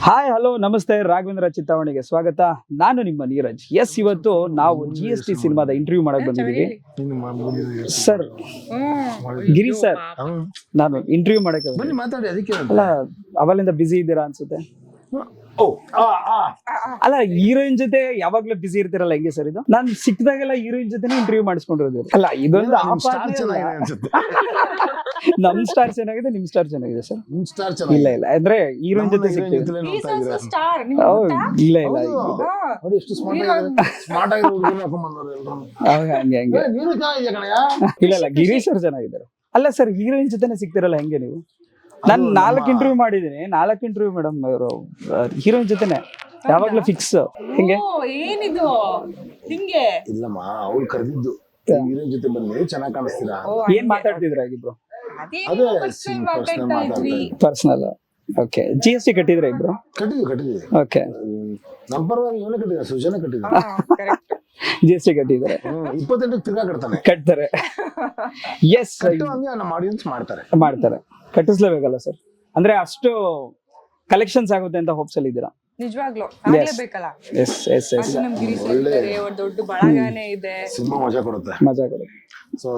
Hi hello ನಮಸ್ತೆ ರಾಘವೇಂದ್ರ ಚಿತ್ತಾವಣಿಗೆ ಸ್ವಾಗತ. ನಾನು ನಿಮ್ಮ ನೀರಜ್. ಎಸ್, ಇವತ್ತು ನಾವು GST ಸಿನಿಮಾದ ಇಂಟರ್ವ್ಯೂ ಮಾಡಕ್ ಬಂದಿದ್ದೀವಿ ಸರ್. ಗಿರಿ ಸರ್, ನಾನು ಇಂಟರ್ವ್ಯೂ ಮಾಡಕ್ಕೆ ಬನ್ನಿ ಮಾತಾಡಿ. ಅದಕ್ಕೆ ಅಲ್ಲ, ಅವಲಿಂದ ಬಿಸಿ ಇದ್ದೀರಾ ಅನ್ಸುತ್ತೆ. ಅಲ್ಲ, ಹೀರೋಯಿನ್ ಜೊತೆ ಯಾವಾಗ್ಲೂ ಬಿಸಿ ಇರ್ತಿರಲ್ಲ, ಹೆಂಗೆ ಸರ್ ಇದು? ನಾನು ಸಿಕ್ಕಿದಾಗೆಲ್ಲ ಹೀರೋಯಿನ್ ಜೊತೆ ಇಂಟರ್ವ್ಯೂ ಮಾಡಿಸ್ಕೊಂಡಿರೋದು. ಅಲ್ಲ, ಇದೊಂದು ನಮ್ ಸ್ಟಾರ್ ಚೆನ್ನಾಗಿದೆ, ನಿಮ್ ಸ್ಟಾರ್ ಚೆನ್ನಾಗಿದೆ ಸರ್. ಸ್ಟಾರ್ ಇಲ್ಲ ಇಲ್ಲ, ಅಂದ್ರೆ ಹೀರೋಯಿನ್ ಜೊತೆ ಸಿಗ್ತೀವಿ. ಇಲ್ಲ ಇಲ್ಲ, ಎಷ್ಟು ಸ್ಮಾರ್ಟ್ ಆಗಿ ಹಂಗೆ ಹಂಗೆ. ಇಲ್ಲ ಇಲ್ಲ, ಗಿರೀಶ್ ಸರ್ ಚೆನ್ನಾಗಿದ್ದಾರೆ. ಅಲ್ಲ ಸರ್, ಹೀರೋಯಿನ್ ಜೊತೆನೆ ಸಿಗ್ತಿರಲ್ಲ, ಹೆಂಗೆ ನೀವು? ನಾನು 4 ಇಂಟರ್ವ್ಯೂ ಮಾಡಿದೀನಿ, 4 ಇಂಟರ್ವ್ಯೂ ಮೇಡಮ್. ಅವರು ಹೀರೋಯಿನ್ ಜೊತೆನೆ ಯಾವಾಗ್ಲೂ ಫಿಕ್ಸ್. ಹೆಂಗೆ ಏನಿದು ಹಿಂಗೆ? ಇಲ್ಲಮ್ಮ, ಅವ್ಳು ಕರೆದಿದ್ದು ಹೀರೋಯಿನ್ ಜೊತೆ ಬನ್ನಿ, ಚೆನ್ನಾಗಿ ಕಾಣಿಸ್ತೀರಾ. ಏನ್ ಮಾತಾಡ್ತಿದ್ರ ಇಬ್ರು? ಅದೇ ಪರ್ಸನಲ್. ಓಕೆ. GST ಕಟ್ಟಿದ್ರ ಇಬ್ರು? ಕಟ್ಟಿದ್ವಿ. ಓಕೆ. ನಮ್ಮ ಪರವಾಗಿ ಇವನೇ ಕಟ್ಟಿದ, ಸುಜನ ಕಟ್ಟಿದ. GST ಕಟ್ಟಿದ್ದಾರೆ. 28 ತಿರ್ಗಾ ಕಟ್ತಾರೆ. ಎಸ್, ಹಂಗೆ ನಮ್ಮ ಆಡಿಯನ್ಸ್ ಮಾಡ್ತಾರೆ. ಕಟ್ಟಿಸ್ಲೇಬೇಕಲ್ಲ ಸರ್, ಅಂದ್ರೆ ಅಷ್ಟು ಕಲೆಕ್ಷನ್ಸ್ ಆಗುತ್ತೆ ಅಂತ ಹೋಪ್ಸ್ ಅಲ್ಲಿ ಇದ್ದೀರಾ? ನಿಜವಾಗ್ಲೂ ಆಗ್ಲೇಬೇಕಲ್ಲ. ಎಸ್ ಎಸ್ ಎಸ್, ನಮ್ ಗಿರೀಶ್ ಇದ್ದಾರೆ, ಒಂದ್ ದೊಡ್ಡ ಬಳಗನೇ ಇದೆ. ಸಿನಿಮಾ ಮಜಾ ಕೊಡುತ್ತೆ.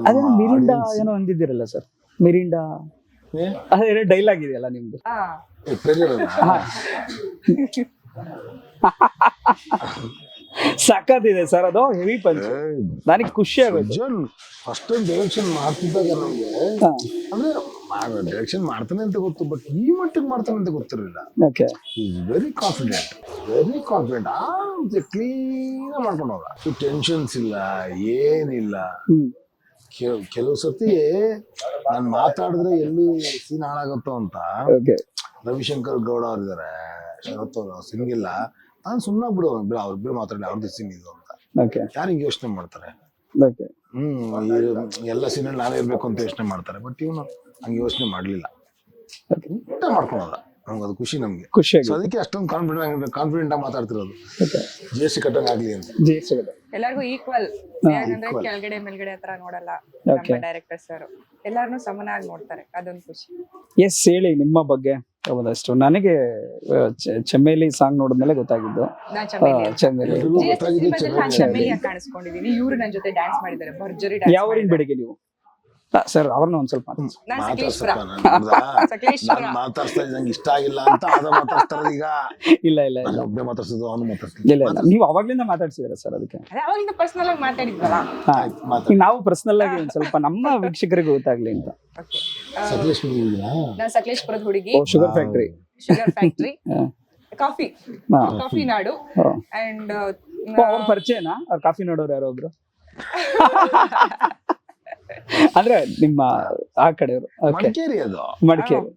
ಅದೇ ಮಿರಿಂಡಾ ಏನೋ ಅಂದಿದ್ದೀರಲ್ಲ ಸರ್, ಮಿರಿಂಡಾ ಅದೇ ಡೈಲಾಗ್ ಇದೆಯಲ್ಲ ನಿಮ್ದು. ಸಖತ್ತಿದೆ ಸರ್, ಅದು ಹೆವಿ ಪಂಚ್. ನನಗೆ ಖುಷಿ ಆಗುತ್ತೆ. ಫಸ್ಟ್ ಟೈಮ್ ಡೈರೆಕ್ಷನ್ ಮಾಡ್ತಿದ್ದಾಗ ನಮ್ಗೆ ಅಂದ್ರೆ ಡೈರೆಕ್ಷನ್ ಮಾಡ್ತಾನೆ ಅಂತ ಗೊತ್ತು, ಬಟ್ ಈ ಮಟ್ಟಿಗೆ ಮಾಡ್ತಾನೆ ಅಂತ ಗೊತ್ತಿರಲಿಲ್ಲ. ಓಕೆ. ವೆರಿ ಕಾನ್ಫಿಡೆಂಟ್ ಕ್ಲೀನ್ ಮಾಡ್ಕೊಂಡು ಹೋಗ. ಟೆನ್ಷನ್ಸ್ ಇಲ್ಲ, ಏನಿಲ್ಲ. ಕೆಲವು ಸತಿ ನಾನು ಮಾತಾಡಿದ್ರೆ ಎಲ್ಲಿ ಸೀನ್ ಹಾಳಾಗುತ್ತೋ ಅಂತ ರವಿಶಂಕರ್ ಗೌಡ ಅವ್ರಿದ್ದಾರೆ, ಶರತ್ ಅವರು ಸಿಂಗಿಲ್ಲ, ನಾನು ಸುಮ್ಮನೆ ಅವ್ರಿಬ್ರು ಮಾತಾಡಲಿ, ಅವ್ರದ್ದು ಸೀನ್ ಇದು ಅಂತ. ಯಾರು ಹಿಂಗೆ ಯೋಚನೆ ಮಾಡ್ತಾರೆ? ಎಲ್ಲ ಸೀನಲ್ಲಿ ನಾನೇ ಇರ್ಬೇಕು ಅಂತ ಯೋಚನೆ ಮಾಡ್ತಾರೆ, ಬಟ್ ಇವನು ಹಂಗೆ ಯೋಚನೆ ಮಾಡ್ಲಿಲ್ಲ, ಊಟ ಮಾಡ್ಕೊಳೋದ. ನಮ್ಗೆ ಅದು ಖುಷಿ, ನಮ್ಗೆ ಖುಷಿ. ಅದಕ್ಕೆ ಅಷ್ಟೊಂದು ಕಾನ್ಫಿಡೆಂಟ್ ಆಗಿ ಮಾತಾಡ್ತಿರೋದು. GST ಕಟ್ಟಂಗ್ ಆಗ್ಲಿ ಅಂತ. ಎಲ್ಲರಿಗೂ ಈಕ್ವಲ್, ಯಾಕಂದ್ರೆ ಕೆಳಗಡೆ ಮೇಲ್ಗಡೆ ಹತ್ರ ನೋಡಲ್ಲ ನಮ್ಮ ಡೈರೆಕ್ಟರ್ ಸರ್. ಎಲ್ಲಾರನ್ನೂ ಸಮನಾಗಿ ನೋಡ್ತಾರೆ, ಅದೊಂದು ಖುಷಿ. ಎಸ್, ಹೇಳಿ ನಿಮ್ಮ ಬಗ್ಗೆ ಒಂದಷ್ಟು. ನನಗೆ ಚಮೇಲಿ ಸಾಂಗ್ ನೋಡಿದ್ಮೇಲೆ ಗೊತ್ತಾಗಿದ್ದು. ಚಮೇಲಿ ಕಾಣಿಸ್ಕೊಂಡಿದೀನಿ. ಇವ್ರು ನನ್ನ ಜೊತೆ ಡ್ಯಾನ್ಸ್ ಮಾಡಿದ್ದಾರೆ, ಭರ್ಜರಿ. ಯಾವ ಊರಿನ ಬೆಳಿಗ್ಗೆ ನೀವು? ಸರ್, ಅವ್ರನ್ನ ಒಂದ್ ಸ್ವಲ್ಪ ಮಾತಾಡ್ಸ್ತಾ ನಂಗೆ ಇಷ್ಟ ಆಗಿಲ್ಲ ಅಂತ ಮಾತಾಡ್ತಾರೆ ಈಗ. ಇಲ್ಲ ಇಲ್ಲ ಇಲ್ಲ, ಒಬ್ಬನೇ ಮಾತಾಡ್ಸೋದು, ಅವನು ಇಲ್ಲ ಇಲ್ಲ, ನೀವು ಅವಾಗ್ಲಿಂದ ಮಾತಾಡ್ಸಿದ್ರ ಸರ್. ಅದಕ್ಕೆ ಅವಾಗಿಂದ ಪರ್ಸನಲ್ ಆಗಿ ಮಾತಾಡಿದ್ವಲ್ಲ, ನಾವು ಪರ್ಸನಲ್ ಆಗಿ ಒಂದ್ ಸ್ವಲ್ಪ ನಮ್ಮ ವೀಕ್ಷಕರಿಗೆ ಗೊತ್ತಾಗ್ಲಿ ಅಂತ. ನಾನು ಸಕಲೇಶ್ಪುರದ ಹುಡುಗಿ. Sugar factory coffee Nadu. And ಅವ್ರ ಪರಿಚಯನಾ? ಅವ್ರ ಕಾಫಿ ನೋಡೋರು ಯಾರೋ ಒಬ್ರು ಅಂದ್ರೆ ನಿಮ್ಮ ಆ ಕಡೆಯವರು? ಮಡಿಕೇರಿ, ಅದು ಮಡಿಕೇರಿ.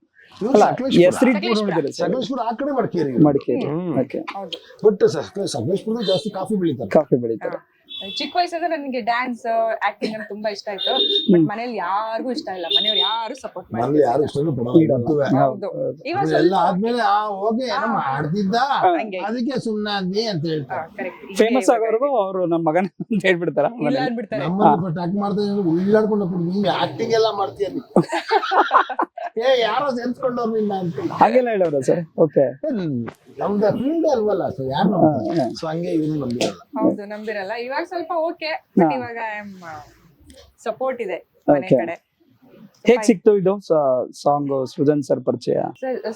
ಸಕಲೇಶ್ಪುರ ಆ ಕಡೆ ಮಡಿಕೇರಿ. ಬಟ್ ಸಕಲೇಶ್ಪುರದಲ್ಲಿ ಜಾಸ್ತಿ ಕಾಫಿ ಬೆಳಿತಾರೆ. ಚಿಕ್ಕ ವಯಸ್ಸಾಗ ನನಗೆ ಡ್ಯಾನ್ಸ್, ಆಕ್ಟಿಂಗ್ ಅಂತ ತುಂಬಾ ಇಷ್ಟ ಆಯ್ತು. ಬಟ್ ಮನೇಲಿ ಯಾರಿಗೂ ಇಷ್ಟ ಇಲ್ಲ, ಮನೆಯವ್ರು ಯಾರು ಸಪೋರ್ಟ್ ಮಾಡಿಲ್ಲ. ಯಾರು ಇಷ್ಟ ಎಲ್ಲ ಆದ್ಮೇಲೆ ಹೋಗಿ ಏನೋ ಮಾಡ್ತಿದ್ದ, ಅದಕ್ಕೆ ಸುಮ್ಮನಾದ್ನಿ ಅಂತ ಹೇಳ್ತಾರೆ. ಫೇಮಸ್ ಆಗೋರ್ಗು ಅವರು ನಮ್ಮ ಮಗನ ಅಂತ ಹೇಳ್ಬಿಡ್ತಾರ. ಆಕ್ಟ್ ಮಾಡ್ತಾ ಉಳ್ಳಾಡ್ಕೊಂಡು ನಿಮ್ಗೆ ಆಕ್ಟಿಂಗ್ ಎಲ್ಲ ಮಾಡ್ತೀಯ, ಯಾರೋ ಸೇರ್ಸ್ಕೊಂಡವ್ರು ನಿನ್ನ ಅಂತ ಹಾಗೆಲ್ಲ ಹೇಳೋರ ಸರ್. ಓಕೆ. ನಮ್ದು ಫೀಲ್ಡ್ ಅಲ್ವಲ್ಲ, ಸೊ ಯಾರು ಸೊ ಹಂಗೆ ಇವ್ರು ನಂಬಿರಲ್ಲ. ಹೌದು, ನಂಬಿರಲ್ಲ. ಇವಾಗ ಸ್ವಲ್ಪ ಓಕೆ, ಬಟ್ ಇವಾಗ ಸಪೋರ್ಟ್ ಇದೆ ಮನೆ ಕಡೆ. ಹೇಗ್ ಸಿಕ್ತು ಇದು ಸಾಂಗ್? ಸೃಜನ್ ಸರ್ ಪರಿಚಯ?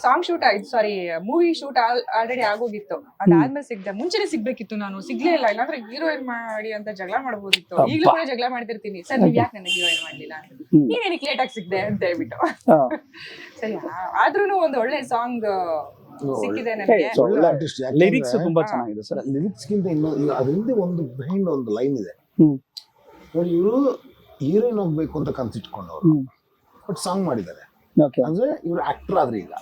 ಸಾಂಗ್ ಶೂಟ್ ಸಾರಿ ಮೂವಿ ಶೂಟ್ ಆಲ್ರೆಡಿ ಆಗೋಗಿತ್ತು. ಅದಾದ್ಮೇಲೆ ಸಿಗ್ದೆ. ಮುಂಚೆನೆ ಸಿಗ್ಬೇಕಿತ್ತು, ನಾನು ಸಿಗ್ಲೇ ಇಲ್ಲ. ಇಲ್ಲಾಂದ್ರೆ ಹೀರೋಯಿನ್ ಮಾಡಿ ಅಂತ ಜಗಳ ಮಾಡ್ಬೋದಿತ್ತು. ಈಗಲೂ ಕೂಡ ಜಗಳ ಮಾಡ್ತಿರ್ತೀನಿ, ಸರ್ ನೀವ್ ಯಾಕೆ ನನಗೆ ಹೀರೋಯಿನ್ ಮಾಡ್ಲಿಲ್ಲ, ನೀನೇನಕ್ಕೆ ಲೇಟ್ ಆಗಿ ಸಿಗ್ದೆ ಅಂತ ಹೇಳ್ಬಿಟ್ಟು. ಸರಿ, ಆದ್ರೂ ಒಂದು ಒಳ್ಳೆ ಸಾಂಗ್ ಸಿಕ್ಕಿದೆ ನನಗೆ. ಲಿರಿಕ್ಸ್ ತುಂಬಾ ಚೆನ್ನಾಗಿದೆ ಸರ್. ಲಿರಿಕ್ಸ್ ಗಿಂತ ಅದರಿಂದ ಒಂದು ಬಿಹೈಂಡ್ ಒಂದು ಲೈನ್ ಇದೆ ನೋಡಿ. ಇವರು ಹೀರೋಯಿನ್ ಹೋಗ್ಬೇಕು ಅಂತ ಕನ್ಸಿಟ್ಕೊಂಡವ್ರು, ಬಟ್ ಸಾಂಗ್ ಮಾಡಿದ್ದಾರೆ. ಅಂದ್ರೆ ಇವ್ರು ಆಕ್ಟರ್ ಆದ್ರೆ, ಈಗ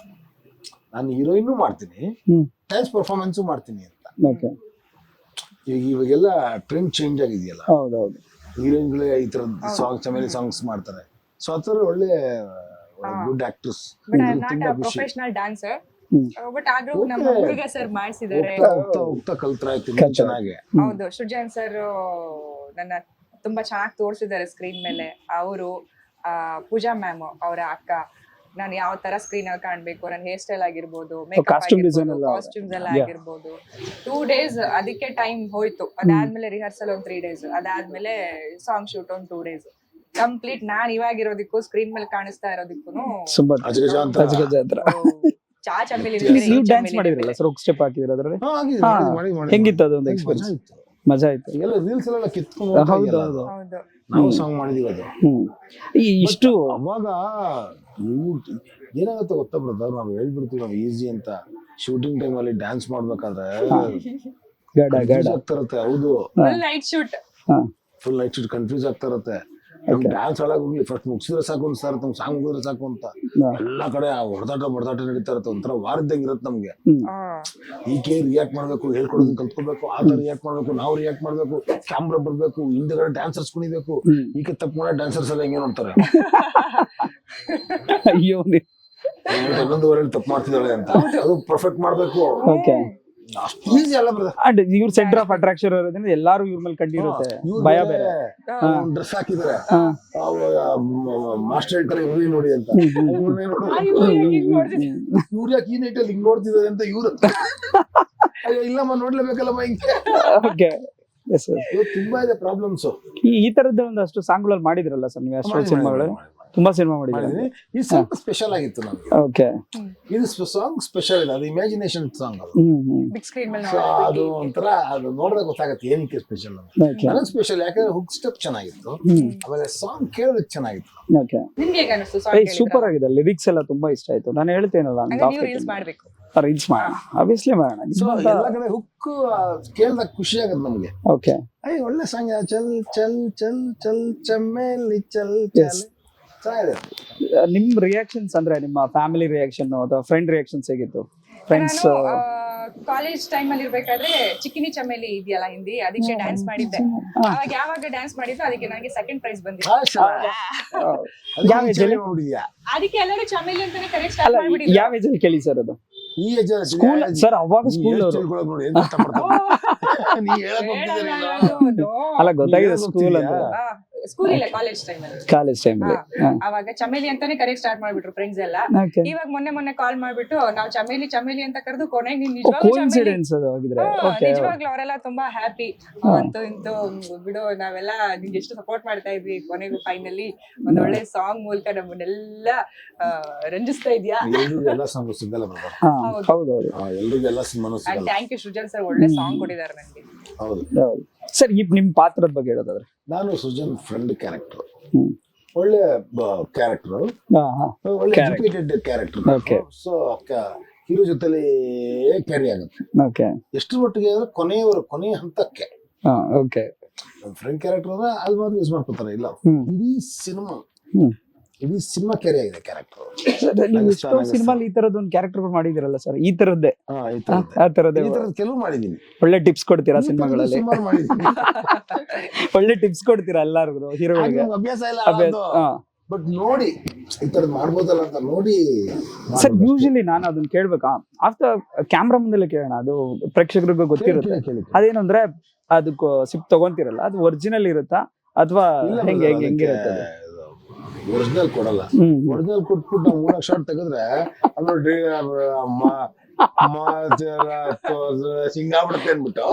ನಾನು ಹೀರೋಯಿನ್ ಮಾಡ್ತೀನಿ, ಡ್ಯಾನ್ಸ್ ಪರ್ಫಾರ್ಮೆನ್ಸ್ ಮಾಡ್ತೀನಿ ಅಂತ. ಇವಾಗೆಲ್ಲ ಟ್ರೆಂಡ್ ಚೇಂಜ್ ಆಗಿದೆಯಲ್ಲ, ಹೀರೋಯಿನ್ಗಳೇ ಈ ತರ ಸಾಂಗ್, ಚಮೇಲಿ ಸಾಂಗ್ಸ್ ಮಾಡ್ತಾರೆ. ಸೊ ಆ ತರ ಒಳ್ಳೆ good actors. Professional dancer, but ಆದ್ರೂ ನಮ್ಮ ಹುಡುಗ ಸರ್ ಮಾಡಿಸಿದ್ದಾರೆ. ಹೋಗ್ತಾ ಕಲ್ತ್ರಾಯ್ತು ಚೆನ್ನಾಗಿ. ಹೌದು, ಸೃಜನ್ ಸರ್ ನನ್ನ ತುಂಬಾ ಚೆನ್ನಾಗಿ ತೋರಿಸಿದ್ದಾರೆ ಸ್ಕ್ರೀನ್ ಮೇಲೆ. ಅವರು ಪೂಜಾ ಮ್ಯಾಮ್ ಅವರ ಅಕ್ಕ, ನಾನು ಯಾವ ತರ ಸ್ಕ್ರೀನ್ ಅಲ್ಲಿ ಕಾಣ್ಬೇಕು, ನನ್ನ ಹೇರ್ ಸ್ಟೈಲ್ ಆಗಿರ್ಬೋದು, costume design ಎಲ್ಲ. ಕಾಸ್ಟ್ಯೂಮ್ಸ್ ಎಲ್ಲ ಆಗಿರ್ಬೋದು. 2 days ಅದಕ್ಕೆ ಟೈಮ್ ಹೋಯ್ತು. ಅದಾದ್ಮೇಲೆ ರಿಹರ್ಸಲ್ ಒಂದು 3 days, ಅದಾದ್ಮೇಲೆ ಸಾಂಗ್ ಶೂಟ್ ಒಂದು 2 days. ಕಂಪ್ಲೀಟ್ ನಾನ್ ಇವಾಗಿರೋದಕ್ಕೂ ಸ್ಕ್ರೀನ್ ಮೇಲೆ ಕಾಣಿಸ್ತಾ ಇರೋದಕ್ಕೂ ತುಂಬಾ ಅಜಗಜಾಂತರ. ಅಜಗಜಾಂತರ. ಚಾ ಚಮೇಲಿ ನೀವು ಡ್ಯಾನ್ಸ್ ಮಾಡಿದ್ರಲ್ಲ ಸರ್, ಹೋಗಿ ಸ್ಟೆಪ್ ಹಾಕಿದ್ರ ಅದ್ರಲ್ಲಿ? ಹೆಂಗಿತ್ತು ಅದೊಂದು ಎಕ್ಸ್ಪೀರಿಯನ್ಸ್? ಮಜಾ ಆಯ್ತು. ಎಲ್ಲ ರೀಲ್ಸ್ ಎಲ್ಲ ಕಿತ್ಕೊಂಡು ಹೌದು ಹೌದು. ಹೌದು. ನಾವು ಸಾಂಗ್ ಮಾಡಿದೀವಿ ಅದು. ಇಷ್ಟು ಅವಾಗ ಏನಾಗುತ್ತೆ ಗೊತ್ತಾ ಬ್ರದರ್, ನಾವು ಹೇಳ್ಬಿಡ್ತೀವಿ ನಾವು ಈಸಿ ಅಂತ. ಶೂಟಿಂಗ್ ಟೈಮ್ ಅಲ್ಲಿ ಡ್ಯಾನ್ಸ್ ಮಾಡ್ಬೇಕಾದ್ರೆ ಗಡ ಗಡ ಆಗ್ತಾ ಇರುತ್ತೆ. ಹೌದು, full night shoot. Full night shoot confuse ಆಗ್ತಾ ಇರುತ್ತೆ. ನಮ್ ಡ್ಯಾನ್ಸ್ ಒಳಗೆ ಹೋಗ್ಲಿ ಫಸ್ಟ್ ಮುಗಿಸಿದ್ರೆ ಸಾಕು ಅನ್ಸ್ತಾ ಇರುತ್ತೆ, ಸಾಂಗ್ ಮುಗಿದ್ರೆ ಸಾಕು ಅಂತ. ಎಲ್ಲಾ ಕಡೆ ಹೊಡೆದಾಟ ನಡೀತಾ ಇರುತ್ತೆ. ಒಂಥರ ವಾರದಂಗ ಇರುತ್ತೆ ನಮ್ಗೆ. ಈಕೆ ರಿಯಾಕ್ಟ್ ಮಾಡ್ಬೇಕು, ಹೇಳ್ಕೊಡೋದನ್ನ ಕಲ್ತ್ಕೋಬೇಕು, ಆ ತರ ರಿಯಾಕ್ಟ್ ಮಾಡ್ಬೇಕು, ನಾವು ರಿಯಾಕ್ಟ್ ಮಾಡ್ಬೇಕು, ಕ್ಯಾಮ್ರಾ ಬರ್ಬೇಕು, ಹಿಂದೆಗಡೆ ಡ್ಯಾನ್ಸರ್ಸ್ ಕುಣಿಬೇಕು. ಈಕೆ ತಪ್ಪು ಮಾಡೋ ಡ್ಯಾನ್ಸರ್ಸ್ ಎಲ್ಲ ಹೆಂಗೆ ನೋಡ್ತಾರೆ, ಅಯ್ಯೋ. 11:30 ತಪ್ಪು ಮಾಡ್ತಿದ್ದಾಳೆ ಅಂತ. ಅದು ಪರ್ಫೆಕ್ಟ್ ಮಾಡ್ಬೇಕು. ಓಕೆ, ಅಷ್ಟು ಈಸಿ ಅಲ್ಲ ಬ್ರದರ್. ಅಂಡ್ ಇವ್ರ ಸೆಂಟರ್ ಆಫ್ ಅಟ್ರಾಕ್ಷನ್ ಇರೋದ್ರಿಂದ ಎಲ್ಲಾರು ಇವ್ರ ಮೇಲೆ ಕಂಡಿರುತ್ತೆ. ಭಯ ಬೇರೆ. ಡ್ರೆಸ್ ಹಾಕಿದ್ದಾರೆ, ಮಾಸ್ಟರ್ ಹೇಳ್ತಾರೆ ಇವ್ರೇ ನೋಡಿ ಅಂತ. ಇವ್ರು ಯಾಕೆ ಈ ನೈಟ್ ಅಲ್ಲಿ ಹಿಂಗ್ ನೋಡ್ತಿದ್ದಾರೆ ಅಂತ ಇವ್ರು ಅಯ್ಯೋ ಇಲ್ಲಮ್ಮ ನೋಡ್ಲೇಬೇಕಲ್ಲಮ್ಮ ಹಿಂಗೆ. ಓಕೆ, ತುಂಬಾ ಇದೆ ಪ್ರಾಬ್ಲಮ್ಸ್. ಈ ತರದ ಒಂದಷ್ಟು ಸಾಂಗ್ಗಳಲ್ಲಿ ಮಾಡಿದ್ರಲ್ಲ ಸರ್ ನೀವು? ಅಷ್ಟು ಸಿನಿಮಾಗಳು, ತುಂಬಾ ಸಿನಿಮಾ ಮಾಡಿದ್ರಿ. ಈ ಸ್ವಲ್ಪ ಸ್ಪೆಷಲ್ ಆಗಿತ್ತು ನಮ್ಗೆ. ಓಕೆ, ಇದು ಸಾಂಗ್ ಸ್ಪೆಷಲ್ ಇದೆ, ಅದು ಇಮ್ಯಾಜಿನೇಷನ್ ಸಾಂಗ್ ಅದು. ಬಿಗ್ ಸ್ಕ್ರೀನ್ ಮೇಲೆ So ಅದು ಒಂಥರ ಅದು ನೋಡಿದ್ರೆ ಗೊತ್ತಾಗುತ್ತೆ ಏನಕ್ಕೆ ಸ್ಪೆಷಲ್ ಅಂತ. ನನಗೆ ಸ್ಪೆಷಲ್ ಯಾಕಂದ್ರೆ ಹುಕ್ ಸ್ಟೆಪ್ ಚೆನ್ನಾಗಿತ್ತು, ಆಮೇಲೆ ಸಾಂಗ್ ಕೇಳೋದಕ್ಕೆ ಚೆನ್ನಾಗಿತ್ತು. ಓಕೆ, ನಿಮ್ಗೆ ಹೇಗೆ ಅನಿಸ್ತು ಸಾಂಗ್? ಸೂಪರ್ ಆಗಿದೆ, ಲಿರಿಕ್ಸ್ ಎಲ್ಲ ತುಂಬಾ ಇಷ್ಟ ಆಯ್ತು. ನಾನು ಹೇಳ್ತೇನಲ್ಲ, ನೀವು ರೀಲ್ಸ್ ಮಾಡ್ಬೇಕು. ರೀಲ್ಸ್ ಮಾಡೋಣ, ಆಬ್ವಿಯಸ್ಲಿ ಮಾಡೋಣ. ಎಲ್ಲ ಕಡೆ ಹುಕ್ ಕೇಳಿದಾಗ ಖುಷಿ ಆಗುತ್ತೆ ನಮ್ಗೆ. ಓಕೆ, ಅಯ್ಯ ಒಳ್ಳೆ ಸಾಂಗ್, ಚಲ್ ಚಲ್ ಚಲ್ ಚಲ್ ಚಮ್ಮೇಲಿ ಚಲ್ ಚಲ್. ನಿಮ್ ರಿಯಾಕ್ಷನ್ಸ್ ಅಂದ್ರೆ ನಿಮ್ಮ ಫ್ಯಾಮಿಲಿ ರಿಯಾಕ್ಷನ್ ಅಥವಾ ಫ್ರೆಂಡ್ ರಿಯಾಕ್ಷನ್ಸ್ ಹೇಗಿತ್ತು? ಫ್ರೆಂಡ್ಸ್ ಕಾಲೇಜ್ ಟೈಮ್ ಅಲ್ಲಿ ಇರ್ಬೇಕಾದ್ರೆ ಚಿಕ್ಕಿನಿ ಚಮೇಲಿ ಇದೆಯಲ್ಲ ಹಿಂದಿ, ಅದಕ್ಕೆ ಡ್ಯಾನ್ಸ್ ಮಾಡಿದ್ದೆ. ಅವಾಗ ಯಾವಾಗ ಡ್ಯಾನ್ಸ್ ಮಾಡಿದ್ದು ಅದಕ್ಕೆ ನನಗೆ ಸೆಕೆಂಡ್ ಪ್ರೈಸ್ ಬಂದಿತ್ತು. ಅದಕ್ಕೆ ಎಲ್ಲರೂ ಚಮೇಲಿ ಅಂತಾನೆ ಕರೆಕ್ಟ್ ಸ್ಟಾರ್ಟ್ ಮಾಡ್ಬಿಟ್ಟಿದ್ರು. ಯಾವ ಏಜ್ ಅಲ್ಲಿ ಕೇಳಿ ಸರ್ ಅದು? ಈ ಸ್ಕೂಲ್ ಸರ್, ಅವಾಗ ಸ್ಕೂಲ್ ನೋಡಿ ಅಲ್ಲ, ಗೊತ್ತಾಗಿದೆ ಸ್ಕೂಲ್ ಅಂತ. ಸ್ಕೂಲ್ ಇಲ್ಲ, ಕಾಲೇಜ್ ಟೈಮ್ ಅಲ್ಲಿ. ಕಾಲೇಜ್ ಟೈಮ್ ಅವಾಗ ಚಮೇಲಿ ಅಂತಾನೆ ಕರೆಕ್ಟ್ ಸ್ಟಾರ್ಟ್ ಮಾಡ್ಬಿಟ್ರು ಫ್ರೆಂಡ್ಸ್ ಎಲ್ಲ. ಇವಾಗ ಮೊನ್ನೆ ಕಾಲ್ ಮಾಡ್ಬಿಟ್ಟು ನಾವು ಚಮೇಲಿ ಚಮೇಲಿ ಅಂತ ಕರೆದು ಕೊನೆಗೆ ನೀನ್ ನಿಜವಾಗ್ಲೂ ಅವರೆಲ್ಲ ತುಂಬಾ ಹ್ಯಾಪಿ. ಅಂತೂ ಇಂತೂ ಬಿಡು, ನಾವೆಲ್ಲ ನಿಂಗೆ ಎಷ್ಟು ಸಪೋರ್ಟ್ ಮಾಡ್ತಾ ಇದ್ವಿ, ಕೊನೆಗೂ ಫೈನಲಿ ಒಂದ್ ಒಳ್ಳೆ ಸಾಂಗ್ ಮೂಲಕ ನಮ್ಮನ್ನೆಲ್ಲ ರಂಜಿಸ್ತಾ ಇದ್ಯಾ. ಎಲ್ಲ ಸಾಂಗ್ ಸಿಗಲ್ಲ ಬ್ರದರ್. ಹೌದೌದು, ಎಲ್ರಿಗೂ ಎಲ್ಲ ಸಿನಿಮಾನು ಸಿಗಲ್ಲ. ಥ್ಯಾಂಕ್ ಯು ಸೃಜನ್ ಸರ್, ಒಳ್ಳೆ ಸಾಂಗ್ ಕೊಟ್ಟಿದ್ದಾರೆ ನನಗೆ. ಹೌದು ಸರ್, ಈ ನಿಮ್ ಪಾತ್ರದ ಬಗ್ಗೆ ಹೇಳೋದಾದ್ರೆ? ನಾನು ಸುಜನ್ ಫ್ರೆಂಡ್ ಕ್ಯಾರೆಕ್ಟರ್, ಒಳ್ಳೆ ಕ್ಯಾರೆಕ್ಟರ್, ಒಳ್ಳೆ ಎಜುಕೇಟೆಡ್ ಕ್ಯಾರೆಕ್ಟರ್. ಸೊ ಹೀರೋ ಜೊತೆಲಿ ಕ್ಯಾರಿ ಆಗುತ್ತೆ. ಎಷ್ಟು ಮಟ್ಟಿಗೆ ಅಂದ್ರೆ ಕೊನೆಯ ಹಂತಕ್ಕೆ ಫ್ರೆಂಡ್ ಕ್ಯಾರೆಕ್ಟರ್ ಅಂದ್ರೆ ಅದು ಮಾತ್ರ ಯೂಸ್ ಮಾಡ್ಕೊತಾರೆ. ಇಲ್ಲ, ಇಡೀ ಸಿನಿಮಾ ಕ್ಯಾರಿ ಆಗಿದೆ ಕ್ಯಾರೆಕ್ಟರ್. ಸಿನಿಮಾ ಈ ತರದ್ ಒಂದು ಕ್ಯಾರೆಕ್ಟರ್ ಮಾಡಿದಿರಲ್ಲ ಸರ್, ಈ ತರದ್ದೇ ಕೆಲವು ಮಾಡಿದೀನಿ. ಒಳ್ಳೆ ಟಿಪ್ಸ್ ಕೊಡ್ತೀರಾ ಸಿನಿಮಾಗಳಲ್ಲಿ? ಒಳ್ಳೆ ಟಿಪ್ಸ್ ಕೊಡ್ತೀರಾ ಎಲ್ಲಾರ್ಗು ಹೀರೋಗಳಿಗೆ? ಅಭ್ಯಾಸ ಇಲ್ಲ, ಬಟ್ ನೋಡಿ ಈ ತರದ್ ಮಾಡ್ಬೋದಲ್ಲ ಅಂತ ನೋಡಿ. ಸರ್, ಯೂಶಲಿ ನಾನು ಅದನ್ನ ಕೇಳ್ಬೇಕಾ ಆಫ್ಟರ್ ಕ್ಯಾಮ್ರಾ ಮುಂದೆಲ್ಲ ಕೇಳೋಣ, ಅದು ಪ್ರೇಕ್ಷಕರಿಗೂ ಗೊತ್ತಿರುತ್ತೆ. ಅದೇನು ಅಂದ್ರೆ ಅದಕ್ಕೂ ಸಿಪ್ ತಗೊಂತಿರಲ್ಲ, ಅದು ಒರಿಜಿನಲ್ ಇರುತ್ತಾ ಅಥವಾ ಹೆಂಗಿರುತ್ತೆ? ಒರಿಜಿನಲ್ ಕೊಡಲ್ಲ. ಒರಿಜಿನಲ್ ಕೊಟ್ಬಿಟ್ಟು ನಾವು 3 ಶಾರ್ಟ್ ತೆಗೆದ್ರೆ ಹಿಂಗಾಗ್ಬಿಡುತ್ತೆ ಅನ್ಬಿಟ್ಟು.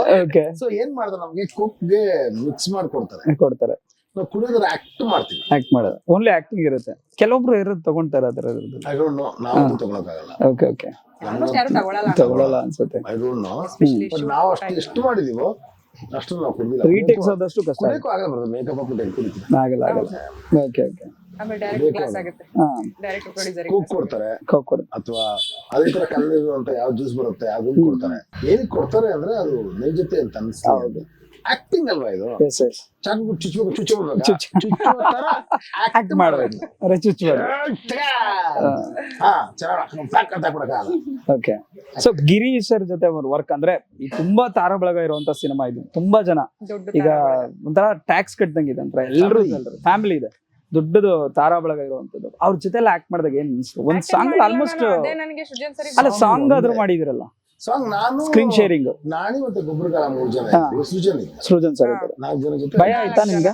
ಸೊ ಏನ್ ಮಾಡ್ತಾರೆ, ನಮ್ಗೆ ಕುಕ್ಗೆ ಮಿಕ್ಸ್ ಮಾಡ್ಕೊಡ್ತಾರೆ. ನಾವು ಕುಡಿಯೋದ್ರ ಆಕ್ಟ್ ಮಾಡ್ತೀವಿ. ಆಕ್ಟ್ ಮಾಡೋದು ಓನ್ಲಿ ಆಕ್ಟಿಂಗ್ ಇರುತ್ತೆ. ಕೆಲವೊಬ್ರು ಇರೋದು ತಗೊಂತಾರೆ ಅದರ. ಐ ಡೋಂಟ್ ನೋ, ನಾವು ತಗೊಳಕ್ಕಾಗಲ್ಲ. ಓಕೆ, ತಗೊಳಲ್ಲ ಅನ್ಸುತ್ತೆ. ಐ ಡೋಂಟ್ ನೋ, ಬಟ್ ನಾವು ಎಷ್ಟು ಮಾಡಿದೀವೋ ಅಷ್ಟು ನಾವು ಕುಡಿದಿಲ್ಲ. ರೀಟೇಕ್ಸ್ ಆದಷ್ಟು ಕಷ್ಟ ಆಗಲ್ಲ, ಮೇಕಪ್ ಹಾಕ್ಬಿಟ್ಟು ಆಗಲ್ಲ. ಓಕೆ, ಆಮೇಲೆ ಡೈರೆಕ್ಟ್ ಕ್ಲಾಸ್ ಆಗುತ್ತೆ. ಡೈರೆಕ್ಟ್ ಪ್ರೊಡ್ಯೂಸರ್ ಕೊಡ್ತಾರೆ, ಅಥವಾ ಅದೇ ತರ ಕಲರ್ ಅಂತ ಯಾವ ಜ್ಯೂಸ್ ಬರುತ್ತೆ ಅದನ್ನ ಕೊಡ್ತಾರೆ. ಏನಕ್ಕೆ ಕೊಡ್ತಾರೆ ಅಂದ್ರೆ ಅದು ನೈಜತೆ ಅಂತ ಅನ್ಸುತ್ತೆ. ಆಕ್ಟಿಂಗ್ ಅಲ್ವಾ ಇದು? ಚಾಕು ಆಕ್ಟ್ ಮಾಡಬೇಕು. ಓಕೆ, ಸೊ ಗಿರೀಶ್ ಸರ್ ಜೊತೆ ವರ್ಕ್ ಅಂದ್ರೆ ತುಂಬಾ ತಾರಾ ಬಳಗ ಇರುವಂತ ಸಿನಿಮಾ ಇದು. ತುಂಬಾ ಜನ ಈಗ ಒಂಥರ ಟ್ಯಾಕ್ಸ್ ಕಟ್ಟದಂಗಿದೆ ಅಂತ ಎಲ್ಲರೂ ಫ್ಯಾಮಿಲಿ ಇದೆ, ದೊಡ್ಡದು ತಾರಾ ಬಳಗ ಇರುವಂತದ್ದು. ಅವ್ರ ಜೊತೆ ಆಕ್ಟ್ ಮಾಡಿದಾಗ ಏನ್ ಅನ್ಸ್ತು? ಒಂದ್ ಸಾಂಗ್ ಆಲ್ಮೋಸ್ಟ್ ಅಲ್ಲ, ಸಾಂಗ್ ಆದ್ರೂ ಮಾಡಿದಿರಲ್ಲ ಸಾಂಗ್. ನಾನು ಸ್ಕ್ರೀನ್ ಶೇರಿಂಗ್ ನಾನೇ ಮತ್ತೆ ಗೊಬ್ಬರಗಾಲ 3 ಜನ ಸೃಜನ್ ಸರ್. 4 ಜನ ಜೊತೆ ಭಯ ಆಯ್ತಾ ನಿಮ್ಗೆ?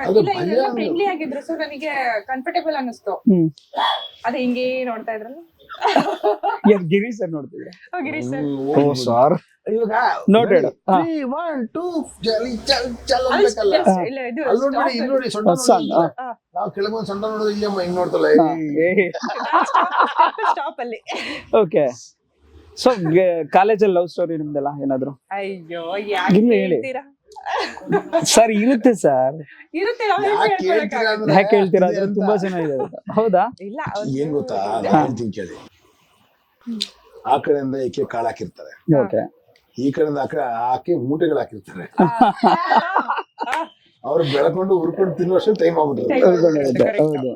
ಅದು ಇಲ್ಲ ಭಯ ಇದೆಲ್ಲ ಫ್ರೆಂಡ್ಲಿ ಆಗಿದ್ರು ಸೊ ನನಗೆ ಕಂಫರ್ಟೇಬಲ್ ಅನ್ನಿಸ್ತು. ಅದೇ ಹಿಂಗೆ ನೋಡ್ತಾ ಇದ್ರಲ್ಲ ಗಿರಿ ಸರ್ ನೋಡ್ತಿದ್ರೆ ಹೋಗಿರಿ ಸರ್. ಓ ಸಾರ್ ಇವಾಗ ನೋಟೆಡ್ 3 1 2 ಚಲಿ ಚಲ್ ಚಲ್ ಅನ್ಬೇಕಲ್ಲ. ಇಲ್ಲ ಇದು ಅಲ್ಲಿ ನೋಡಿ ಇಲ್ಲಿ ನೋಡಿ ಸೊಂಟ ಸಾಂಗ್ ನೋಡಿ. ನಾವು ಕೆಳಗೊಂದು ಸೊಂಟ ನೋಡಿದ್ರೆ ಇಲ್ಲಮ್ಮ ಹಿಂಗ್ ನೋಡ್ತಲ್ಲ. ಸ್ಟಾಪ್ ಅಲ್ಲಿ. ಓಕೆ ಸೊ ಕಾಲೇಜಲ್ಲಿ ಲವ್ ಸ್ಟೋರಿ ನಿಮ್ದೆಲ್ಲ ಏನಾದ್ರು? ಅಯ್ಯೋ ಯಾಕೆ ಇಲ್ಲ ಹೇಳಿ. ಹೇಳ್ತೀರಾ? ಸರ್ ಇರುತ್ತೆ ಸರ್, ಇರುತ್ತೆ ನಾವು ಯಾಕೆ ಹೇಳ್ಕೊಳಕ್ಕಾಗಲ್ಲ. ಹೇಳ್ತೀರಾ ಅಂದ್ರೆ ಯಾಕೆ ಹೇಳ್ತೀರಾ ಇದೆ ಅದು ಅಂತ. ತುಂಬಾ ಚೆನ್ನಾಗಿದೆ ಅಂತ. ಹೌದಾ? ಇಲ್ಲ ಏನ್ ಗೊತ್ತಾ ನಾನ್ ಹೇಳ್ತೀನಿ ಕೇಳಿ. ಆ ಕಡೆಯಿಂದ ಈಕೆ ಕಾಳು ಹಾಕಿರ್ತಾರೆ, ಓಕೆ ಈ ಕಡೆಯಿಂದ ಆ ಕಡೆ ಆಕೆ ಮೂಟೆಗಳು ಹಾಕಿರ್ತಾರೆ. ಅವ್ರು ಬೆಳಕೊಂಡು ಹುರ್ಕೊಂಡು ತಿನ್ನುವಷ್ಟು ಟೈಮ್ ಆಗ್ಬಿಟ್ಟಿರುತ್ತೆ. ಹೌದು.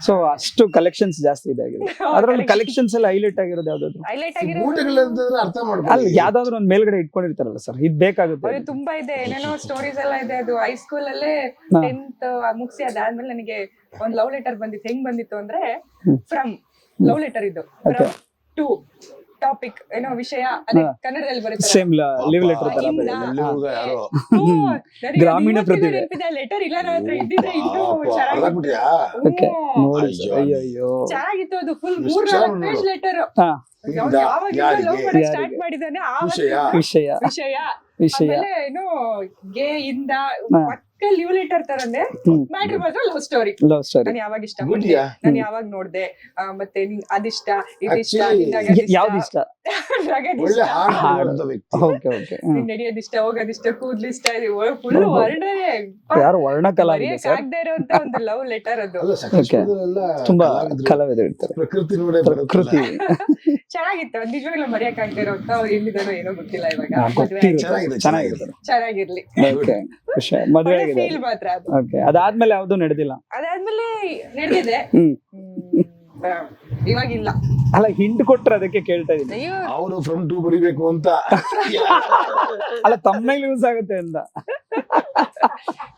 ಸೊ ಅಷ್ಟು ಕಲೆಕ್ಷನ್ಸ್ ಜಾಸ್ತಿ ಇದಾಗಿದೆ. ಅದ್ರಲ್ಲಿ ಕಲೆಕ್ಷನ್ಸ್ ಎಲ್ಲ ಹೈಲೈಟ್ ಆಗಿರೋದು ಯಾವ್ದಾದ್ರು? ಹೈಲೈಟ್ ಆಗಿರೋ ಮೂಟೆಗಳಂತಂದ್ರೆ ಅರ್ಥ ಅಲ್ಲಿ ಮಾಡ್ಕೊಳ್ಳಿ. ಯಾವ್ದಾದ್ರು ಒಂದ್ ಮೇಲ್ಗಡೆ ಇಟ್ಕೊಂಡಿರ್ತಾರಲ್ಲ ಸರ್, ಇದ್ ಬೇಕಾಗುತ್ತೆ. ಅವ್ರಿಗೆ ತುಂಬಾ ಇದೆ, ಏನೇನೋ ಸ್ಟೋರೀಸ್ ಎಲ್ಲ ಇದೆ. ಅದು ಹೈಸ್ಕೂಲ್ ಅಲ್ಲೇ 10th ಮುಗಿಸಿ ಅದಾದ್ಮೇಲೆ ನನಗೆ ಒಂದ್ ಲವ್ ಲೆಟರ್ ಬಂದಿತ್ತು. ಹೆಂಗ್ ಬಂದಿತ್ತು ಅಂದ್ರೆ ಫ್ರಮ್ ಲವ್ ಲೆಟರ್ ಇದು ಫ್ರಮ್ ಟು ಟಾಪಿಕ್ ಏನೋ ವಿಷಯ ಅದೇ ಕನ್ನಡದಲ್ಲಿ ಬರುತ್ತೆ. ಸೇಮ್ ಲಿವ್ ಲೆಟರ್ ತರ ಇಂದ. ಎಲ್ಲಿ ಹುಡುಗ ಯಾರೋ ಗ್ರಾಮೀಣ ಪ್ರತಿಭೆ. ಲೆಟರ್ ಇಲ್ಲ ನನ್ನ ಹತ್ರ ಇದ್ದಿದ್ರೆ ಇನ್ನೂ ಅರ್ಧಾಕ್ಬಿಟ್ಯಾ? ಓಕೆ ನೋಡಿ ಅಯ್ಯೋ. ಅಯ್ಯೋ ಚೆನ್ನಾಗಿತ್ತು. ಅದು ಫುಲ್ ಎಷ್ಟು 4 ಚೆನ್ನಾಗಿ ಪೇಜ್ ಲೆಟರ್. ಹಾ ಯಾವಾಗ ಲವ್ ಮಾಡಕ್ ಯಾರಿಗೆ? ಸ್ಟಾರ್ಟ್ ಮಾಡಿದಾನೆ ಆ ವಿಷಯ. ವಿಷಯ ವಿಷಯ ವಿಷಯ ಆಮೇಲೆ ಏನು ಗೆ ಇಂದ ಹಾ. ಪಕ್ಕ ಲಿವ್ ಲೆಟರ್ ತರನೇ ಮ್ಯಾಟ್ರ್ ಮಾತ್ರ ಲವ್ ಸ್ಟೋರಿ. Love story. ನಾನು ಯಾವಾಗ ಇಷ್ಟ ಗುಡ್ಡಿಯಾ? ನಾನು ಯಾವಾಗ ನೋಡ್ದೆ ಮತ್ತೆ ಅದಿಷ್ಟ ಇದಿಷ್ಟ Actually, ಯಾವ್ದು ಇಷ್ಟ? ಒಳ್ಳೆ ಹಾಡು ವ್ಯಕ್ತಿ. ಓಕೆ ಓಕೆ ನಡೆಯೋದಿಷ್ಟ ಹೋಗೋದಿಷ್ಟ ಕೂದ್ಲಿಷ್ಟ ಫುಲ್ ವರ್ಣನೆ ಯಾರು ವರ್ಣ ಕಲಾವಿದೆ ಸರ್? ಆಗದೆ ಇರುವಂತ ಒಂದು ಲವ್ ಲೆಟರ್ ಅದು. ಅಲ್ಲ ಸಕಲೇಶ್ಪುರದಲ್ಲೆಲ್ಲ ತುಂಬಾ ಕಲಾವಿದ್ರು. ಕಲಾವಿದರು ಇರ್ತಾರೆ. ಪ್ರಕೃತಿ ನೋಡೇ ಪ್ರಕೃತಿ ಚೆನ್ನಾಗಿತ್ತು. ನಿಜವಾಗ್ಲೂ ಮರೆಯಕ್ ಆಗ್ತಾ ಇರೋಂತ ಅವ್ರು ಎಲ್ಲಿದಾರೋ ಏನೋ ಗೊತ್ತಿಲ್ಲ ಇವಾಗ. ಮದ್ವೆ ಗೊತ್ತಿರುತ್ತೆ. ಚೆನ್ನಾಗಿದೆ, ಚೆನ್ನಾಗಿರುತ್ತೆ. ಚೆನ್ನಾಗಿರ್ಲಿ. ಓಕೆ ಮದುವೆ ಆಗಿದೆ. ಫೀಲ್ ಮಾತ್ರ ಅದು. ಓಕೆ ಅದಾದ್ಮೇಲೆ ಯಾವ್ದು ನಡೆದಿಲ್ಲ? ಅದಾದ್ಮೇಲೆ ನಡೆದಿದೆ. ಇವಾಗಿಲ್ಲ. ಅಲ್ಲ ಹಿಂಟ್ ಕೊಟ್ರೆ ಅದಕ್ಕೆ ಕೇಳ್ತಾ ಇದ್ದೀನಿ. ಅಯ್ಯೋ ಅವರು ಫ್ರಮ್ ಟು ಬರಿಬೇಕು ಅಂತ. ಅಲ್ಲ ತಮ್ಮನೇಲಿ ಯೂಸ್ ಆಗುತ್ತೆ ಅಂತ.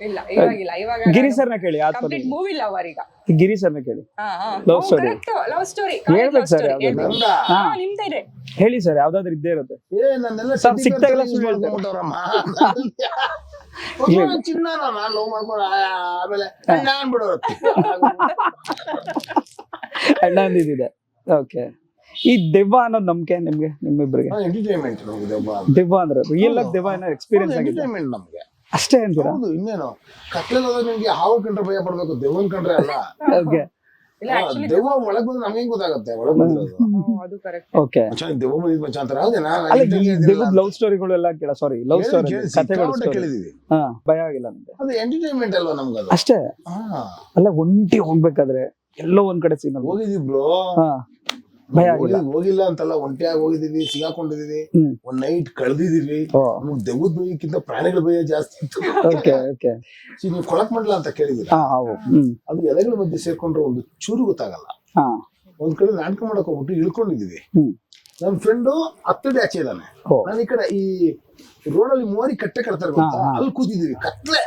ಇಲ್ಲ ಇವಾಗಿಲ್ಲ. ಇವಾಗ ಗಿರಿ ಸರ್ನ ಕೇಳಿ. ಕಂಪ್ಲೀಟ್ ಮೂವಿ ಲವರ್ ಈಗ. ಗಿರಿ ಸರ್ನ ಕೇಳಿ. Love story. ಲವ್ ಸ್ಟೋರಿ ಹೇಳ್ಬೇಕು sir ಯಾವ್ದಾದ್ರು. ನಂದ ನಿಮ್ದೇ ಇದೆ. ಹೇಳಿ ಸರ್ ಯಾವ್ದಾದ್ರು ಇದ್ದೇ ಇರುತ್ತೆ. ನನ್ನೆಲ್ಲ ಸರ್, ಸಿಕ್ತಾಗೆಲ್ಲ ಸುಳ್ಳು ಹೇಳ್ತಾರೆ. ಚಿನ್ನ ನಾನ್ ಲವ್ ಮಾಡ್ಕೊಂಡು ಆಮೇಲೆ ನಾನ್ ಬಿಡೋರು. ಅಣ್ಣ ಅಂದಿದೆ. ಓಕೆ ಈ ದೆವ್ವ ಅನ್ನೋದು ನಂಬಿಕೆ ನಿಮ್ಗೆ ನಿಮ್ಮಿಬ್ಬರಿಗೆ? ಎಂಟರ್ಟೈನ್ಮೆಂಟ್ ದೆವ್ವ ಅಂದ್ರೆ ರಿಯಲ್ ಆಗಿ ದೆವ್ವ ಏನೋ ಎಕ್ಸ್ಪೀರಿಯನ್ಸ್ ಆಗಿದೆ ಎಂಟರ್ಟೈನ್ಮೆಂಟ್ ನಮ್ಗೆ ಅಷ್ಟೇ ಅಂತೀರಾ? ಹೌದು. ಇನ್ನೇನು ಕತ್ಲೆಲ್ಲ ಹೋದಾಗ ನಿಮ್ಗೆ ಹಾವು ಕಂಡ್ರೆ ಭಯ ಪಡ್ಬೇಕು, ದೆವ್ವನ್ ಕಂಡ್ರೆ ಅಲ್ಲ. ಓಕೆ ಇಲ್ಲ ಆಕ್ಚುಲಿ ದೆವ್ವ ಒಳಗ್ ಬಂದ್ರೆ ನಮ್ಗೆ ಹೆಂಗ್ ಗೊತ್ತಾಗತ್ತೆ ಒಳಗ್ ಬಂದಿರೋದು? ಅದು ಕರೆಕ್ಟ್. ಓಕೆ ದೆವ್ವ ಬಂದಿದ್ ಮಚ್ಚ ಅಂತಾರೆ. ಹೌದೇ? ಅಲ್ಲ ಈ ದೆವ್ವದ ಲವ್ ಸ್ಟೋರಿಗಳು ಎಲ್ಲ ಕೇಳ ಸಾರಿ ಲವ್ ಸ್ಟೋರಿ ಕಥೆಗಳು story. ಕೇಳಿದೀವಿ. ಹಾ ಭಯ ಆಗಿಲ್ಲ ನಮ್ಗೆ ಅದು ಎಂಟರ್ಟೈನ್ಮೆಂಟ್ ಅಲ್ವಾ ನಮ್ಗೆ ಅದು? ಅಷ್ಟೇ. ಹಾ ಅಲ್ಲ ಒಂಟಿ ಹೋಗ್ಬೇಕಾದ್ರೆ ಎಲ್ಲೋ ಒಂದ್ ಕಡೆ ಸೀನ್ ಹೋಗಿದೀವಿ ಬ್ರೋ. ಹಾ ಭಯ ಆಗಿಲ್ಲ. ಹೋಗಿಲ್ಲ ಅಂತಲ್ಲ, ಒಂಟಿಯಾಗಿ ಹೋಗಿದೀವಿ, ಸಿಗಾಕೊಂಡಿದೀವಿ, ಒಂದ್ ನೈಟ್ ಕಳೆದಿದೀವಿ. ಓ ನಮ್ಗ್ ದೆವ್ವದ ಬೈಯಕ್ಕಿಂತ ಪ್ರಾಣಿಗಳ ಭಯ ಜಾಸ್ತಿ ಇತ್ತು. ಓಕೆ ಓಕೆ ನೀವು ಕೊಳಕ್ ಮಂಡಲ ಅಂತ ಕೇಳಿದಿರ? ಹಾ ಹೌದು ಅದು ಎಲೆಗಳ ಮಧ್ಯೆ ಸೇರ್ಕೊಂಡ್ರೆ ಒಂದು ಚೂರು ಗೊತ್ತಾಗಲ್ಲ. ಹಾ ಒಂದ್ ಕಡೆ ನಾಟಕ ಮಾಡಕ್ ಹೋಗ್ಬಿಟ್ಟು ಇಳ್ಕೊಂಡಿದೀವಿ. ನನ್ ಫ್ರೆಂಡು ಹತ್ತಡಿ ಆಚೆ ಇದ್ದಾನೆ, ಓ ನಾನು ಈ ಕಡೆ ಈ ರೋಡಲ್ಲಿ ಮೋರಿ ಕಟ್ಟೆ ಕಟ್ತಾರೆ ಗೊತ್ತಾ, ಅಲ್ಲಿ ಕೂತಿದೀವಿ. ಕತ್ಲೆ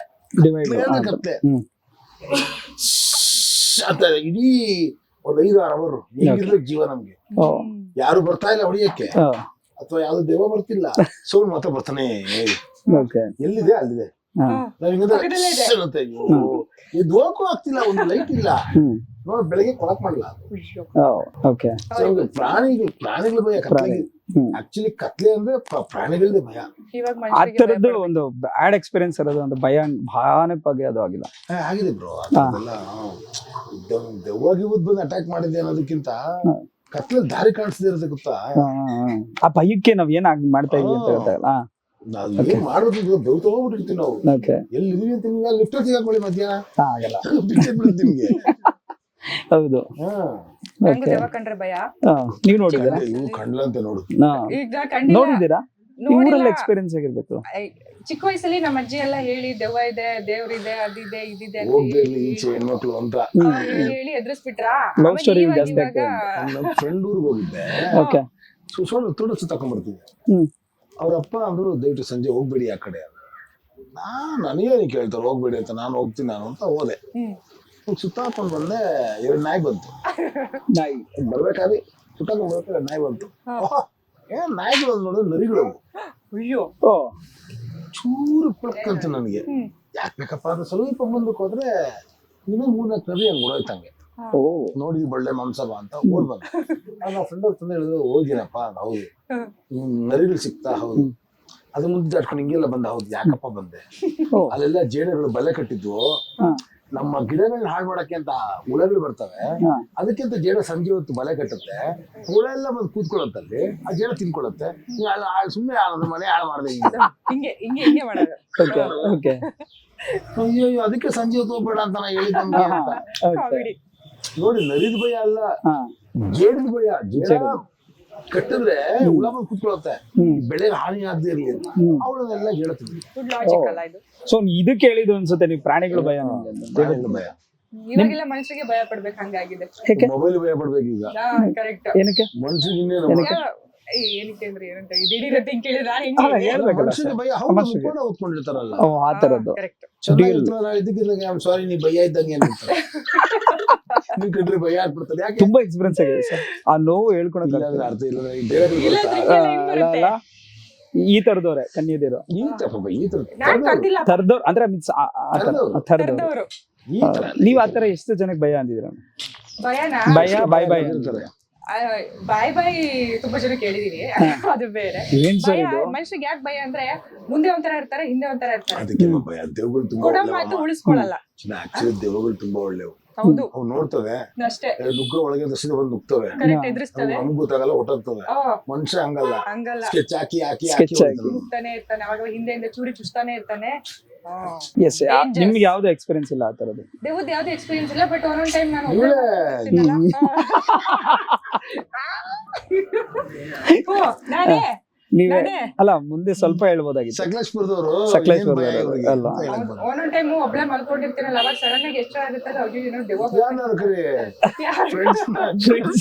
ಡಿವೈಡ್ ಕತ್ಲೆ ಅಂತ ಇಡೀ ಒಂದ್ 5-6 ಅವರು ಹೇಗಿರ್ಬೇಕು ಜೀವ ನಮ್ಗೆ. ಓ ಯಾರು ಬರ್ತಾ ಇಲ್ಲ ಹೊಡಿಯಕ್ಕೆ, ಅಥವಾ ಯಾವ್ದು ದೆವ್ವ ಬರ್ತಿಲ್ಲ, ಸೌಂಡ್ ಮಾತ್ರ ಬರ್ತಾನೆ. ಓಕೆ ಎಲ್ಲಿದೆ ಅಲ್ಲಿದೆ. ಎದ್ದೋಕೂ ಆಗ್ತಿಲ್ಲ, ಒಂದು ಲೈಟ್ ಇಲ್ಲ. ನೋಡಿ ಬೆಳಗ್ಗೆ ಕೊಳಕ್ ಮಾಡಲ್ಲ. ಓಕೆ ಪ್ರಾಣಿಗಳ ಭಯ ಕತ್ಲೆಗೆ. ಆಕ್ಚುಲಿ ಕತ್ಲೆ ಅಂದ್ರೆ ಪ್ರಾಣಿಗಳದೇ ಭಯ. ಇವಾಗ ಆ ತರದ್ದು ಒಂದು ಬ್ಯಾಡ್ ಎಕ್ಸ್ಪೀರಿಯನ್ಸ್ ಇರೋದು ಒಂದು ಭಯಾನಕವಾಗಿ ಅದು ಆಗಿಲ್ಲ. ಆಗಿದೆ ಬ್ರೋ. ಅದೆಲ್ಲ ದೆವ್ವಾಗಿ ಬಂದು ಅಟ್ಯಾಕ್ ಮಾಡಿದ್ದೆ ಅನ್ನೋದಕ್ಕಿಂತ ಕತ್ಲೆ ದಾರಿ ಕಾಣಿಸದೇ ಇರೋದು ಗೊತ್ತಾ. ಆ ಭಯಕ್ಕೆ ನಾವ್ ಏನ್ ಮಾಡ್ತಾ ಇದೀವಿ ಅಂತ ಗೊತ್ತಾಗಲ್ಲ. ನಾವ್ ಏನ್ ಮಾಡ್ಬೇಕು, ಬೆವ್ ತಗೋಬಿಟ್ಟಿರ್ತೀವಿ ನಾವು. ಓಕೆ ಎಲ್ಲಿದೀವಿ ಅಂತ ನಿಮ್ಗೆ ಲಿಫ್ಟ್ ಸಿಗಾಕೊಳ್ಳಿ ಮಧ್ಯಾಹ್ನ ಆಗಲ್ಲ. ನಿಮ್ಗೆ. ಹೌದು ನಂಗೂ ದೆವ್ವ ಕಂಡ್ರೆ ಭಯ. ನೀವ್ ನೋಡಿದ್ದೀರಾ? ಇವು ಕಂಡ್ಲಂತೆ ನೋಡು. ಈಗ ಕಂಡಿಲ್ಲ. ನೋಡಿದ್ದೀರಾ? ಊರಲ್ಲಿ ಎಕ್ಸ್ಪೀರಿಯನ್ಸ್ ಆಗಿರ್ಬೇಕು. ಚಿಕ್ಕ ವಯಸ್ಸಲ್ಲಿ ನಮ್ಮ ಅಜ್ಜಿ ಎಲ್ಲ ಹೇಳಿ ದೆವ್ವ ಇದೆ, ದೇವ್ರಿದೆ, ಅದಿದೆ, ಇದಿದೆ ಅಂತ ಹೋಗ್ದೇ ಇರ್ಲಿ ಈಚೆ ಹೆಣ್ಮಕ್ಳು ಅಂತ ಹೇಳಿ ಎದುರಿಸ್ಬಿಟ್ರಾ. ಲವ್ ಸ್ಟೋರಿ ಜಾಸ್ತಿ ಆಗ್ತದೆ. ನಮ್ಮ ಫ್ರೆಂಡ್ ಊರಿಗೆ ಹೋಗಿದ್ದೆ. ಓಕೆ ತುಡು ಸುತ್ತಾಕೊಂಡ್ಬರ್ತೀವಿ. ಅವ್ರಪ್ಪ ಅಂದ್ರು ದಯವಿಟ್ಟು ಸಂಜೆ ಹೋಗ್ಬೇಡಿ ಆ ಕಡೆ. ನನಗೇನು ಕೇಳ್ತಾರೆ ಹೋಗ್ಬೇಡಿ ಅಂತ, ನಾನು ಹೋಗ್ತೀನಿ ನಾನು ಅಂತ ಹೋದೆ. ಸುತ್ತಾಕೊಂಡ್ ಬಂದೆ, 2 ನಾಯಿ ಬಂತು. ನಾಯಿ ಬರ್ಬೇಕಾದ್ರೆ ಸುತ್ತಾಕೊಂಡ್ ಬರ್ಬೇಕಾದ್ರೆ ನಾಯಿ ಬಂತು. ಏನ್ ನಾಯಿಗಳು ನೋಡಿದ್ರೆ ನರಿಗಳು. ಅಯ್ಯೋ ಓ ಚೂರು ಪಳಕ್ಕಂತ ನನಗೆ. ಯಾಕೆ ಬೇಕಪ್ಪ ಅಂದ್ರೆ ಸ್ವಲ್ಪ ಮುಂದಕ್ಕೆ ಹೋದ್ರೆ ಇನ್ನೂ 3-4 ನದಿ ಹಂಗೆ ಓಡೋಯ್ತಂಗೆ ಓ ನೋಡಿ ಒಳ್ಳೆ ಮಾಂಸ ಬಾ ಅಂತ ಓಡ್ ಬಂದ. ನಾವು ಫ್ರೆಂಡ್ ಅವ್ರ ತಂದೆ ಹೇಳಿದ್ರು ಹೋಗಿನಪ್ಪ ಹೌದು ನರಿಗಳು ಸಿಕ್ತಾ ಹೌದು ಅದು ಮುಂದೆ ದಾಟ್ಕೊಂಡು ಹಿಂಗೆಲ್ಲ ಬಂದ ಹೌದು ಯಾಕಪ್ಪ ಬಂದೆ ಅಲ್ಲೆಲ್ಲ ಜೇಡಗಳು ಬಲೆ ಕಟ್ಟಿದ್ವು ನಮ್ಮ ಗಿಡಗಳನ್ನ ಹಾಳು ಮಾಡಕ್ಕೆ ಅಂತ ಹುಳಗಳು ಬರ್ತವೆ ಅದಕ್ಕಿಂತ ಜೇಡ ಸಂಜೆ ಹೊತ್ತು ಬಲೆ ಕಟ್ಟುತ್ತೆ ಹುಳ ಎಲ್ಲ ಬಂದು ಕೂತ್ಕೊಳ್ಳುತ್ತಲ್ಲಿ ಆ ಜೇಡ ತಿನ್ಕೊಳ್ಳುತ್ತೆ ಸುಮ್ಮನೆ ನನ್ನ ಮನೆ ಹಾಳು ಮಾಡಿದೆ ಹಿಂಗೆ ಹಿಂಗೆ ಹಿಂಗೆ ಮಾಡೋದು. ಓಕೆ ಓಕೆ ಅಯ್ಯೋ ಅದಕ್ಕೆ ಸಂಜೆ ಹೊತ್ತು ಹೋಗ್ಬೇಡ ಅಂತ ನಾ ಹೇಳಿದ್ದೆ ನಮ್ಗೆ ಅಂತ. ಕಾಮಿಡಿ. ನೋಡಿ ನರಿದ ಭಯ ಅಲ್ಲ ಜೇಡದ ಭಯ. ಜೇಡ ಕಟ್ಟಿದ್ರೆ ಹುಳ ಬಂದು ಕೂತ್ಕೊಳ್ಳುತ್ತೆ ಬೆಳೆಗೆ ಹಾನಿ ಆಗದೆ ಇರ್ಲಿ ಅಂತ ಅವಳನ್ನೆಲ್ಲ ಹೇಳ್ತಿದ್ವಿ. ಗುಡ್ ಲಾಜಿಕ್ ಅಲ್ಲ ಇದು. ಸೊ ಇದು ಕೇಳಿದ್ದು ಅನ್ಸುತ್ತೆ ನೀವು ಪ್ರಾಣಿಗಳು ಭಯ ಪ್ರಾಣಿಗಳ ಭಯ ಇವಾಗೆಲ್ಲ ಮನುಷ್ಯರಿಗೆ ಭಯ ಪಡ್ಬೇಕು ಹಂಗಾಗಿದೆ. ಮೊಬೈಲ್ ಭಯ ಪಡ್ಬೇಕು ಈಗ ಕರೆಕ್ಟ್. ಏನಕ್ಕೆ ಮನುಷ್ಯರಿಗೆ ಇನ್ನೇನು ಏನಕ್ಕೆ ಅಂದ್ರೆ ಏನಂತ ದಿಢೀರ್ ಅಂತ ಕೇಳಿದ್ರೆ ಹೇಳ್ಬೇಕಲ್ಲ ಮನುಷ್ಯರಿಗೆ ಭಯ ಹೌದು ಮುಖಂಡ ಓದ್ಕೊಂಡಿರ್ತಾರಲ್ಲ ಓ ಆ ತರದ್ದು ಕರೆಕ್ಟ್. ಚೆನ್ನಾಗಿರ್ತಾರ ಇದಕ್ಕೆ ಸಾರಿ ನೀ ಭಯ ಇದ್ದಂಗೆ ಏನಿರ್ತಾರೆ ನೀವ್ ಕಂಡ್ರೆ ಭಯ ಆಗ್ಬಿಡ್ತಾರೆ. ಯಾಕೆ ತುಂಬಾ ಎಕ್ಸ್ಪೀರಿಯನ್ಸ್ ಆಗಿದೆ ಸರ್ ಆ ನೋವು ಹೇಳ್ಕೊಳಕ್ ಇಲ್ಲಾಂದ್ರೆ ಅರ್ಥ ಇಲ್ಲ ಈ ತರದವ್ರೆ ಕನ್ಯದಿರು ಈ ತರ ಈ ತರ ನಾನ್ ಕರ್ದಿಲ್ಲ ತರದವ್ರು ಅಂದ್ರೆ ಮೀನ್ಸ್ ತರದವ್ರು ಕರ್ದವ್ರು. ಈ ತರ ನೀವ್ ಆತರ ಎಷ್ಟು ಜನಕ್ಕೆ ಭಯ ಅಂದಿದ್ರ ಭಯನಾ? ಭಯ ಬಾಯ್ ಬಾಯ್ ಇರ್ತಾರೆ. ಬಾಯ್ ಬಾಯ್ ತುಂಬಾ ಜನ ಕೇಳಿದೀನಿ. ಅದು ಬೇರೆ. ಏನ್ ಸರ್ ಭಯ ಇದು ಮನುಷ್ಯರಿಗೆ ಯಾಕೆ ಭಯ ಅಂದ್ರೆ ಮುಂದೆ ಒಂಥರ ಇರ್ತಾರೆ ಹಿಂದೆ ಒಂಥರ ಇರ್ತಾರೆ. ಅದಕ್ಕೆ ಭಯ. ದೇವಗಳು ತುಂಬಾ ಕೊಡೋ ಮಾತು ಉಳಿಸ್ಕೊಳಲ್ಲ. ಆಕ್ಚುಲಿ ದೇವಗಳು ತುಂಬಾ ಒಳ್ಳೆವು. ಹೌದು ಅವು ನೋಡ್ತವೆ ಅಷ್ಟೇ. ನುಗ್ಗ ಒಳಗೆ ದರ್ಶನ ಬಂದು ನುಗ್ತವೆ ಕರೆಕ್ಟ್ ಎದುರಿಸ್ತವೆ. ನಮ್ಗೆ ಗೊತ್ತಾಗಲ್ಲ ಹೊಟ್ಟೋಗ್ತವೆ. ಮನುಷ್ಯ ಹಂಗಲ್ಲ ಹಂಗಲ್ಲ ಸ್ಕೆಚ್ ಹಾಕಿ ಹಾಕಿ Sketch ಹಾಕಿ ಹಾಕಿ. ಹೋಗ್ತಾನೆ ಇರ್ತಾನೆ. ಅವಾಗ ಹಿಂದೆಯಿಂದ ಚೂರಿ ಚುಸ್ತಾನೆ ಇರ್ತಾನೆ. ಎಸ್ ನಿಮ್ಗೆ ಯಾವ್ದು ಎಕ್ಸ್ಪೀರಿಯನ್ಸ್ ಇಲ್ಲ ಆ ತರದ್ದು ದೇವದ್ ಯಾವ್ದು ಎಕ್ಸ್ಪೀರಿಯನ್ಸ್ ಇಲ್ಲ. ಬಟ್ ಒಂದೊಂದ್ ಟೈಮ್ ನಾನು ಇವಳೇ ನಾನೇ ನೀವೇ ಅಲ್ಲ ಮುಂದೆ ಸ್ವಲ್ಪ ಹೇಳ್ಬೋದಾಗಿತ್ತು ಸಕಲೇಶ್ಪುರದವರು ಸಕಲೇಶ್ಪುರದವರು ಅಲ್ಲ. ಒಂದೊಂದ್ ಟೈಮ್ ಒಬ್ಳೆ ಮಲ್ಕೊಂಡಿರ್ತೀನಲ್ಲ ಅವಾಗ ಸಡನ್ ಆಗಿ ಎಷ್ಟು ಆಗುತ್ತಲ್ಲ ಅಯ್ಯೋ ಏನೋ ದೆವ್ವ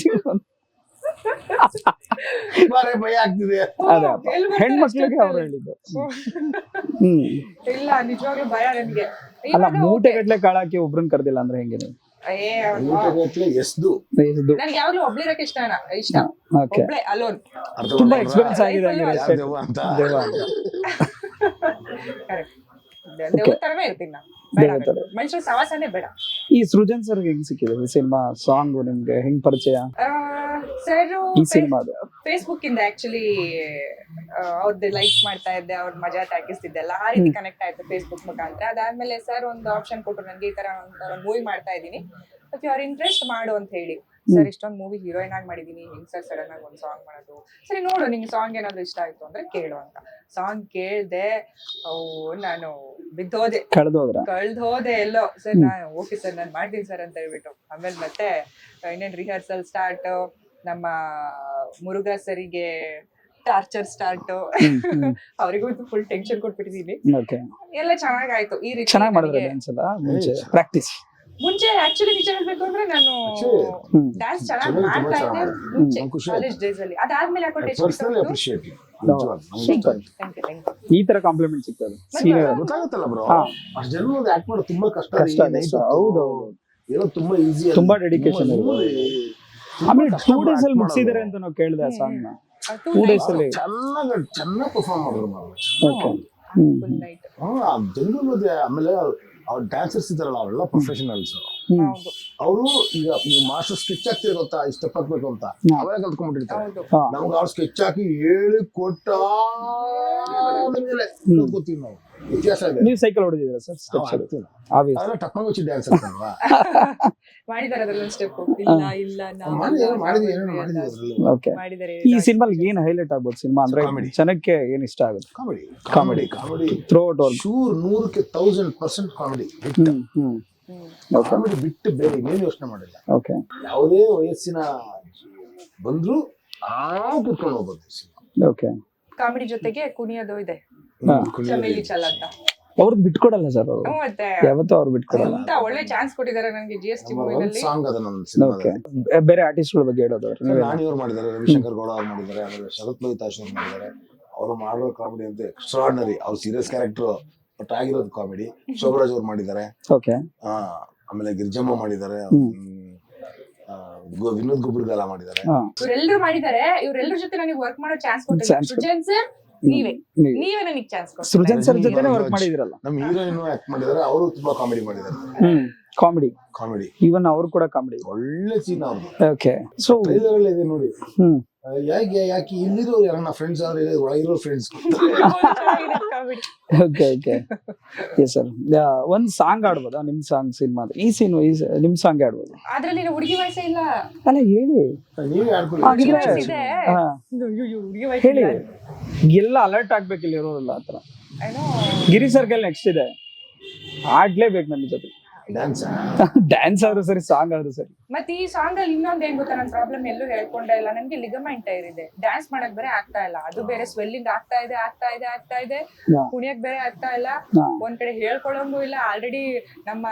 ಬಾರೆ ಭಯ ಆಗ್ತಿದೆ. ಅದೇ ಹೆಣ್ಮಕ್ಳಿಗೆ ಅವ್ರು ಹೇಳಿದ್ದು ಇಲ್ಲ ನಿಜವಾಗ್ಲೂ ಭಯ ನನಗೆ. ಅಲ್ಲ ಮೂಟೆ ಗಟ್ಲೆ ಕಾಳಾಕಿ ಒಬ್ರನ್ ಕರ್ದಿಲ್ಲ ಅಂದ್ರೆ ಹೆಂಗೆ ನೀವು ಎಸ್ದು ನನ್ಗೆ ಯಾವಾಗ್ಲೂ ಒಬ್ಳಿರಕ್ಕೆ ಇಷ್ಟ ಓಕೆ ಒಬ್ಳೆ ಅಲೋನ್. ತುಂಬಾ ಎಕ್ಸ್ಪೀರಿಯನ್ಸ್ ಆಗಿದೆ ಹಂಗಾರೆ ಯಾರ್ ದೆವ್ವ ಅಂತ ದೇವ ಅಂತ ಕರೆಕ್ಟ್. ದೇವ್ರ ತರನೇ ಇರ್ತೀನಿ ನಾನು. ಬೇಡ ದೇವ್ರ ತರ. ಮನುಷ್ಯರ ಸವಾಸನೆ ಬೇಡ. ಈ ಸೃಜನ್ ಸರ್ ಹೆಂಗ್ ಸಿಕ್ಕಿದೆ ಈ ಸಿನಿಮಾ ಸಾಂಗ್ ನಿಮ್ಗೆ ಹೆಂಗ್ ಪರಿಚಯ ಸರ್ ಈ ಸಿನಿಮಾದು ಫೇಸ್ಬುಕ್ ಇಂದ ಆಕ್ಚುಲಿ ಅವ್ರದ್ದು ಲೈಕ್ ಮಾಡ್ತಾ ಇದ್ದೆ, ಅವ್ರ ಮಜಾ ಹಾಕಿಸ್ತಿದ್ದೆಲ್ಲ ಆ ರೀತಿ ಕನೆಕ್ಟ್ ಆಯ್ತು ಫೇಸ್ಬುಕ್ ಮುಖಾಂತರ. ಅದಾದ್ಮೇಲೆ ಸರ್ ಒಂದು ಆಪ್ಷನ್ ಕೊಟ್ಟರು ನನಗೆ, ಈ ತರ ಒಂದು ಮೂವಿ ಮಾಡ್ತಾ ಇದ್ದೀನಿ, ಇಫ್ ಯು ಆರ್ ಇಂಟ್ರೆಸ್ಟ್ ಮಾಡು ಅಂತ ಹೇಳಿ. ಸರ್ ಇಷ್ಟೊಂದು ಮೂವಿ ಹೀರೋಯಿನ್ ಆಗಿ ಮಾಡಿದೀನಿ, ಹೆಂಗ್ ಸರ್ ಸಡನ್ ಆಗಿ ಒಂದು ಸಾಂಗ್ ಮಾಡೋದು, ಸರಿ ನೋಡು ನಿಂಗೆ ಸಾಂಗ್ ಏನಾದ್ರು ಇಷ್ಟ ಆಯ್ತು ಅಂದ್ರೆ ಕೇಳು ಅಂತ. ಸಾಂಗ್ ಕೇಳ್ದೆ, ನಾನು ಬಿದ್ದೋದೆ, ಕಳ್ದೋದೆ ಎಲ್ಲೋ. ಸರ್ ನಾನು ಓಕೆ ಸರ್ ನಾನು ಮಾಡ್ತೀನಿ ಸರ್ ಅಂತ ಹೇಳ್ಬಿಟ್ಟು ಆಮೇಲೆ ಮತ್ತೆ ಇನ್ನೇನ್ ರಿಹರ್ಸಲ್ ಸ್ಟಾರ್ಟ್, ನಮ್ಮ ಮುರುಘಾ ಸರಿಗೆ ಟಾರ್ಚರ್ ಸ್ಟಾರ್ಟ್, ಅವರಿಗೂ ಫುಲ್ ಟೆನ್ಷನ್ ಕೊಟ್ಬಿಟ್ಟಿದೀನಿ. ಎಲ್ಲ ಚೆನ್ನಾಗಾಯ್ತು. ಈ ರೀತಿ ಚೆನ್ನಾಗಿ ಮಾಡಿದ್ರೆ ಮುಂಚೆ ಪ್ರಾಕ್ಟೀಸ್ ಮುಂಚೆ ಆಕ್ಚುಲಿ ನಿಜ ಹೇಳ್ಬೇಕು ಅಂದ್ರೆ ನಾನು ಡ್ಯಾನ್ಸ್ ಚೆನ್ನಾಗಿ ಮಾಡ್ತಾ ಇದ್ದೆ ಮುಂಚೆ ಕಾಲೇಜ್ ಡೇಸ್ ಅಲ್ಲಿ. ಅದಾದ್ಮೇಲೆ ಈ ತರ ಕಾಂಪ್ಲಿಮೆಂಟ್ ಸಿಗ್ತದೆ ಗೊತ್ತಾಗುತ್ತಲ್ಲ ಬ್ರೋ. ಅಷ್ಟು ಜನ ಆಕ್ಟ್ ಮಾಡೋದು ತುಂಬಾ ಕಷ್ಟ. ಹೌದು ಏನೋ ತುಂಬಾ ಈಸಿ, ತುಂಬಾ ಡೆಡಿಕೇಶನ್. ಆಮೇಲೆ 2 days ಅಲ್ಲಿ ಮುಗಿಸಿದಾರೆ ಅಂತ ನಾವು ಕೇಳಿದೆ ಆ ಸಾಂಗ್ ನ. 2 days ಅಲ್ಲಿ ಚೆನ್ನಾಗಿ ಪರ್ಫಾರ್ಮ್ ಮಾಡಿದ್ರು. ಫುಲ್ ನೈಟ್ ಜನರು ಆಮೇಲೆ ಅವ್ರ ಡ್ಯಾನ್ಸರ್ಸ್ ಇದಾರಲ್ಲ ಅವರೆಲ್ಲ ಪ್ರೊಫೆಷನಲ್ಸ್. ಅವರು ಈಗ ನೀವು ಮಾಸ್ಟರ್ ಸ್ಕೆಚ್ ಹಾಕ್ತಿರ ಗೊತ್ತಾ, ಈ ಸ್ಟೆಪ್ ಹಾಕ್ಬೇಕು ಅಂತ ಅವರೇ ಕಲ್ತ್ಕೊಂಡ್ಬಿಟ್ಟಿರ್ತಾರೆ. ನಮ್ಗೆ ಅವ್ರು ಸ್ಕೆಚ್ ಹಾಕಿ ಹೇಳಿ ಕೊಟ್ಟ ಗೊತ್ತೀವಿ ನಾವು. ವ್ಯತ್ಯಾಸ ಇದೆ. ನೀವು ಸೈಕಲ್ ಹೊಡೆದಿದ್ದೀರಾ ಸರ್? ಅದೆಲ್ಲ ಟಪ್ಪಂಗ್ ವಚ್ಚಿ ಡ್ಯಾನ್ಸ್ ಆಗ್ತಾರಲ್ವಾ, ಮಾಡಿದಾರೆ ಅದರಲ್ಲೊಂದು ಸ್ಟೆಪ್. ಇಲ್ಲ ಇಲ್ಲ ಮಾಡಿದ್ದಾರೆ. ಈ ಸಿನಿಮಾಲ್ ಏನ್ ಹೈಲೈಟ್ ಆಗ್ಬೋದು ಸಿನಿಮಾ ಅಂದ್ರೆ ಜನಕ್ಕೆ ಏನ್ ಇಷ್ಟ ಆಗುತ್ತೆ? Comedy throughout all sure 100ಕ್ಕೆ 1000% ಕಾಮಿಡಿ. ಕಾಮಿಡಿ ಬಿಟ್ಟು ಬೇರೆ ಇನ್ನೇನು ಯೋಚನೆ ಮಾಡಿಲ್ಲ. ಓಕೆ, ಯಾವುದೇ ವಯಸ್ಸಿನ ಬಂದ್ರು ಕುತ್ಕೊಂಡು ಹೋಗ್ಬೋದು ಸಿನಿಮಾ. ಓಕೆ, ಕಾಮಿಡಿ ಜೊತೆಗೆ ಕುಣಿಯೋದು ಇದೆ, ಚಮೇಲಿ ಚಲ ಅಂತ. ಅವ್ರದ್ದು ಬಿಟ್ಕೊಡಲ್ಲ ಸರ್ ಅವರು, ಮತ್ತೆ ಯಾವತ್ತೂ ಅವ್ರು ಬಿಟ್ಕೊಡಲ್ಲ. ಅಂತ ಒಳ್ಳೆ ಚಾನ್ಸ್ ಕೊಟ್ಟಿದ್ದಾರೆ ನನಗೆ GST ಮೂವಿನಲ್ಲಿ. ಸಾಂಗ್ ಅದ ನನ್ನ ಸಿನಿಮಾದಲ್ಲಿ. ಬೇರೆ ಆರ್ಟಿಸ್ಟ್ಗಳ ಬಗ್ಗೆ ಹೇಳೋದಾದ್ರೆ ನಾನಿಯವ್ರು ಮಾಡಿದ್ದಾರೆ, ರವಿಶಂಕರ್ ಗೌಡ ಅವ್ರು ಮಾಡಿದ್ದಾರೆ, ಆಮೇಲೆ ಶರತ್ ಲೋಹಿತಾಶ್ ಅವ್ರು ಮಾಡಿದ್ದಾರೆ. ಅವರು ಮಾಡೋ ಕಾಮಿಡಿ ಅಂತ ಎಕ್ಸ್ಟ್ರಾರ್ಡಿನರಿ. ಅವ್ರು ಸೀರಿಯಸ್ ಕ್ಯಾರೆಕ್ಟರ್ ಬಟ್ ಆಗಿರೋದು ಕಾಮಿಡಿ. ಶೋಭರಾಜ್ ಅವ್ರು ಮಾಡಿದ್ದಾರೆ. ಓಕೆ, ಆಮೇಲೆ ಗಿರ್ಜಮ್ಮ ಮಾಡಿದ್ದಾರೆ, ವಿನೋದ್ ಗುಬ್ರಿಗಾಲ ಮಾಡಿದ್ದಾರೆ. ಇವರೆಲ್ಲರೂ ಮಾಡಿದ್ದಾರೆ. ಇವರೆಲ್ಲರ ಜೊತೆ ನನಗೆ ವರ್ಕ್ ಮಾಡೋ ಚಾನ್ಸ್ ಕೊಟ್ಟಿದ್ದಾರೆ. ಸೃಜನ್ ಸರ್ ನೀವೇ ನನಗೆ ಚಾನ್ಸ್ ಕೊಡಿ. ಸೃಜನ್ ಸರ್ ಜೊತೆನೆ ವರ್ಕ್ ಮಾಡಿದಿರಲ್ಲ. ನಮ್ಮ ಹೀರೋಯಿನ್ ಆಕ್ಟ್ ಮಾಡಿದಾರೆ, ಅವರು ತುಂಬಾ ಕಾಮಿಡಿ ಮಾಡಿದ್ದಾರೆ. ಕಾಮಿಡಿ ಈವನ್ ಅವ್ರು ಕೂಡ ಕಾಮಿಡಿ, ಒಳ್ಳೆ ಸೀನ್ ಅವ್ರದ್ದು. ಓಕೆ. ಸೊ ಟ್ರೈಲರ್ ಅಲ್ಲಿ ಇದೆ ನೋಡಿ, ಯಾಕೆ ಇಲ್ಲಿರೋರು ಯಾರನ್ನ ಫ್ರೆಂಡ್ಸ್ ಆದ್ರೆ ಒಳಗಿರೋ friends. Okay okay yes sir. ಒಂದ್ ಸಾಂಗ್ ಆಡ್ಬೋದಾ ನಿಮ್ ಸಾಂಗ್ ಸಿನಿಮಾ? ಈ ಸೀನ್ ನಿಮ್ ಸಾಂಗ್ ಆಡ್ಬೋದು. ಅದ್ರಲ್ಲಿ ಹುಡುಗಿ ವಯಸ್ಸೇ ಇಲ್ಲ. ಅಲ್ಲ ಹೇಳಿ, ನೀವೇ ಆಡ್ಕೊಳ್ಳಿ. ಹೇಳಿ, ಎಲ್ಲ ಅಲರ್ಟ್ ಆಗ್ಬೇಕು ಇಲ್ಲಿ ಇರೋರಲ್ಲ ಆತರ. ಗಿರಿ ಸರ್ಕಲ್ ನೆಕ್ಸ್ಟ್ ಇದೆ, ಆಡ್ಲೇಬೇಕು ನನ್ನ ಜೊತೆ. ಡ್ಯಾನ್ಸ್ ಆದ್ರೂ ಸರಿ, ಸಾಂಗ್ ಆದ್ರೂ ಸರಿ. ಮತ್ತೆ ಈ ಸಾಂಗ್ ಅಲ್ಲಿ ಇನ್ನೊಂದ್ ಏನ್ ಗೊತ್ತಾ, ನನ್ ಪ್ರಾಬ್ಲಮ್ ಎಲ್ಲೂ ಹೇಳ್ಕೊಂಡೇ ಇಲ್ಲ. ನನ್ಗೆ ಲಿಗಮೆಂಟ್ ಟೈರ್ ಇದೆ, ಡ್ಯಾನ್ಸ್ ಮಾಡಕ್ ಬೇರೆ ಆಗ್ತಾ ಇಲ್ಲ. ಅದು ಬೇರೆ ಸ್ವೆಲ್ಲಿಂಗ್ ಆಗ್ತಾ ಇದೆ, ಕುಣಿಯಕ್ ಬೇರೆ ಆಗ್ತಾ ಇಲ್ಲ. ಒಂದ್ ಕಡೆ ಹೇಳ್ಕೊಳಂಗೂ ಇಲ್ಲ. ಆಲ್ರೆಡಿ ನಮ್ಮ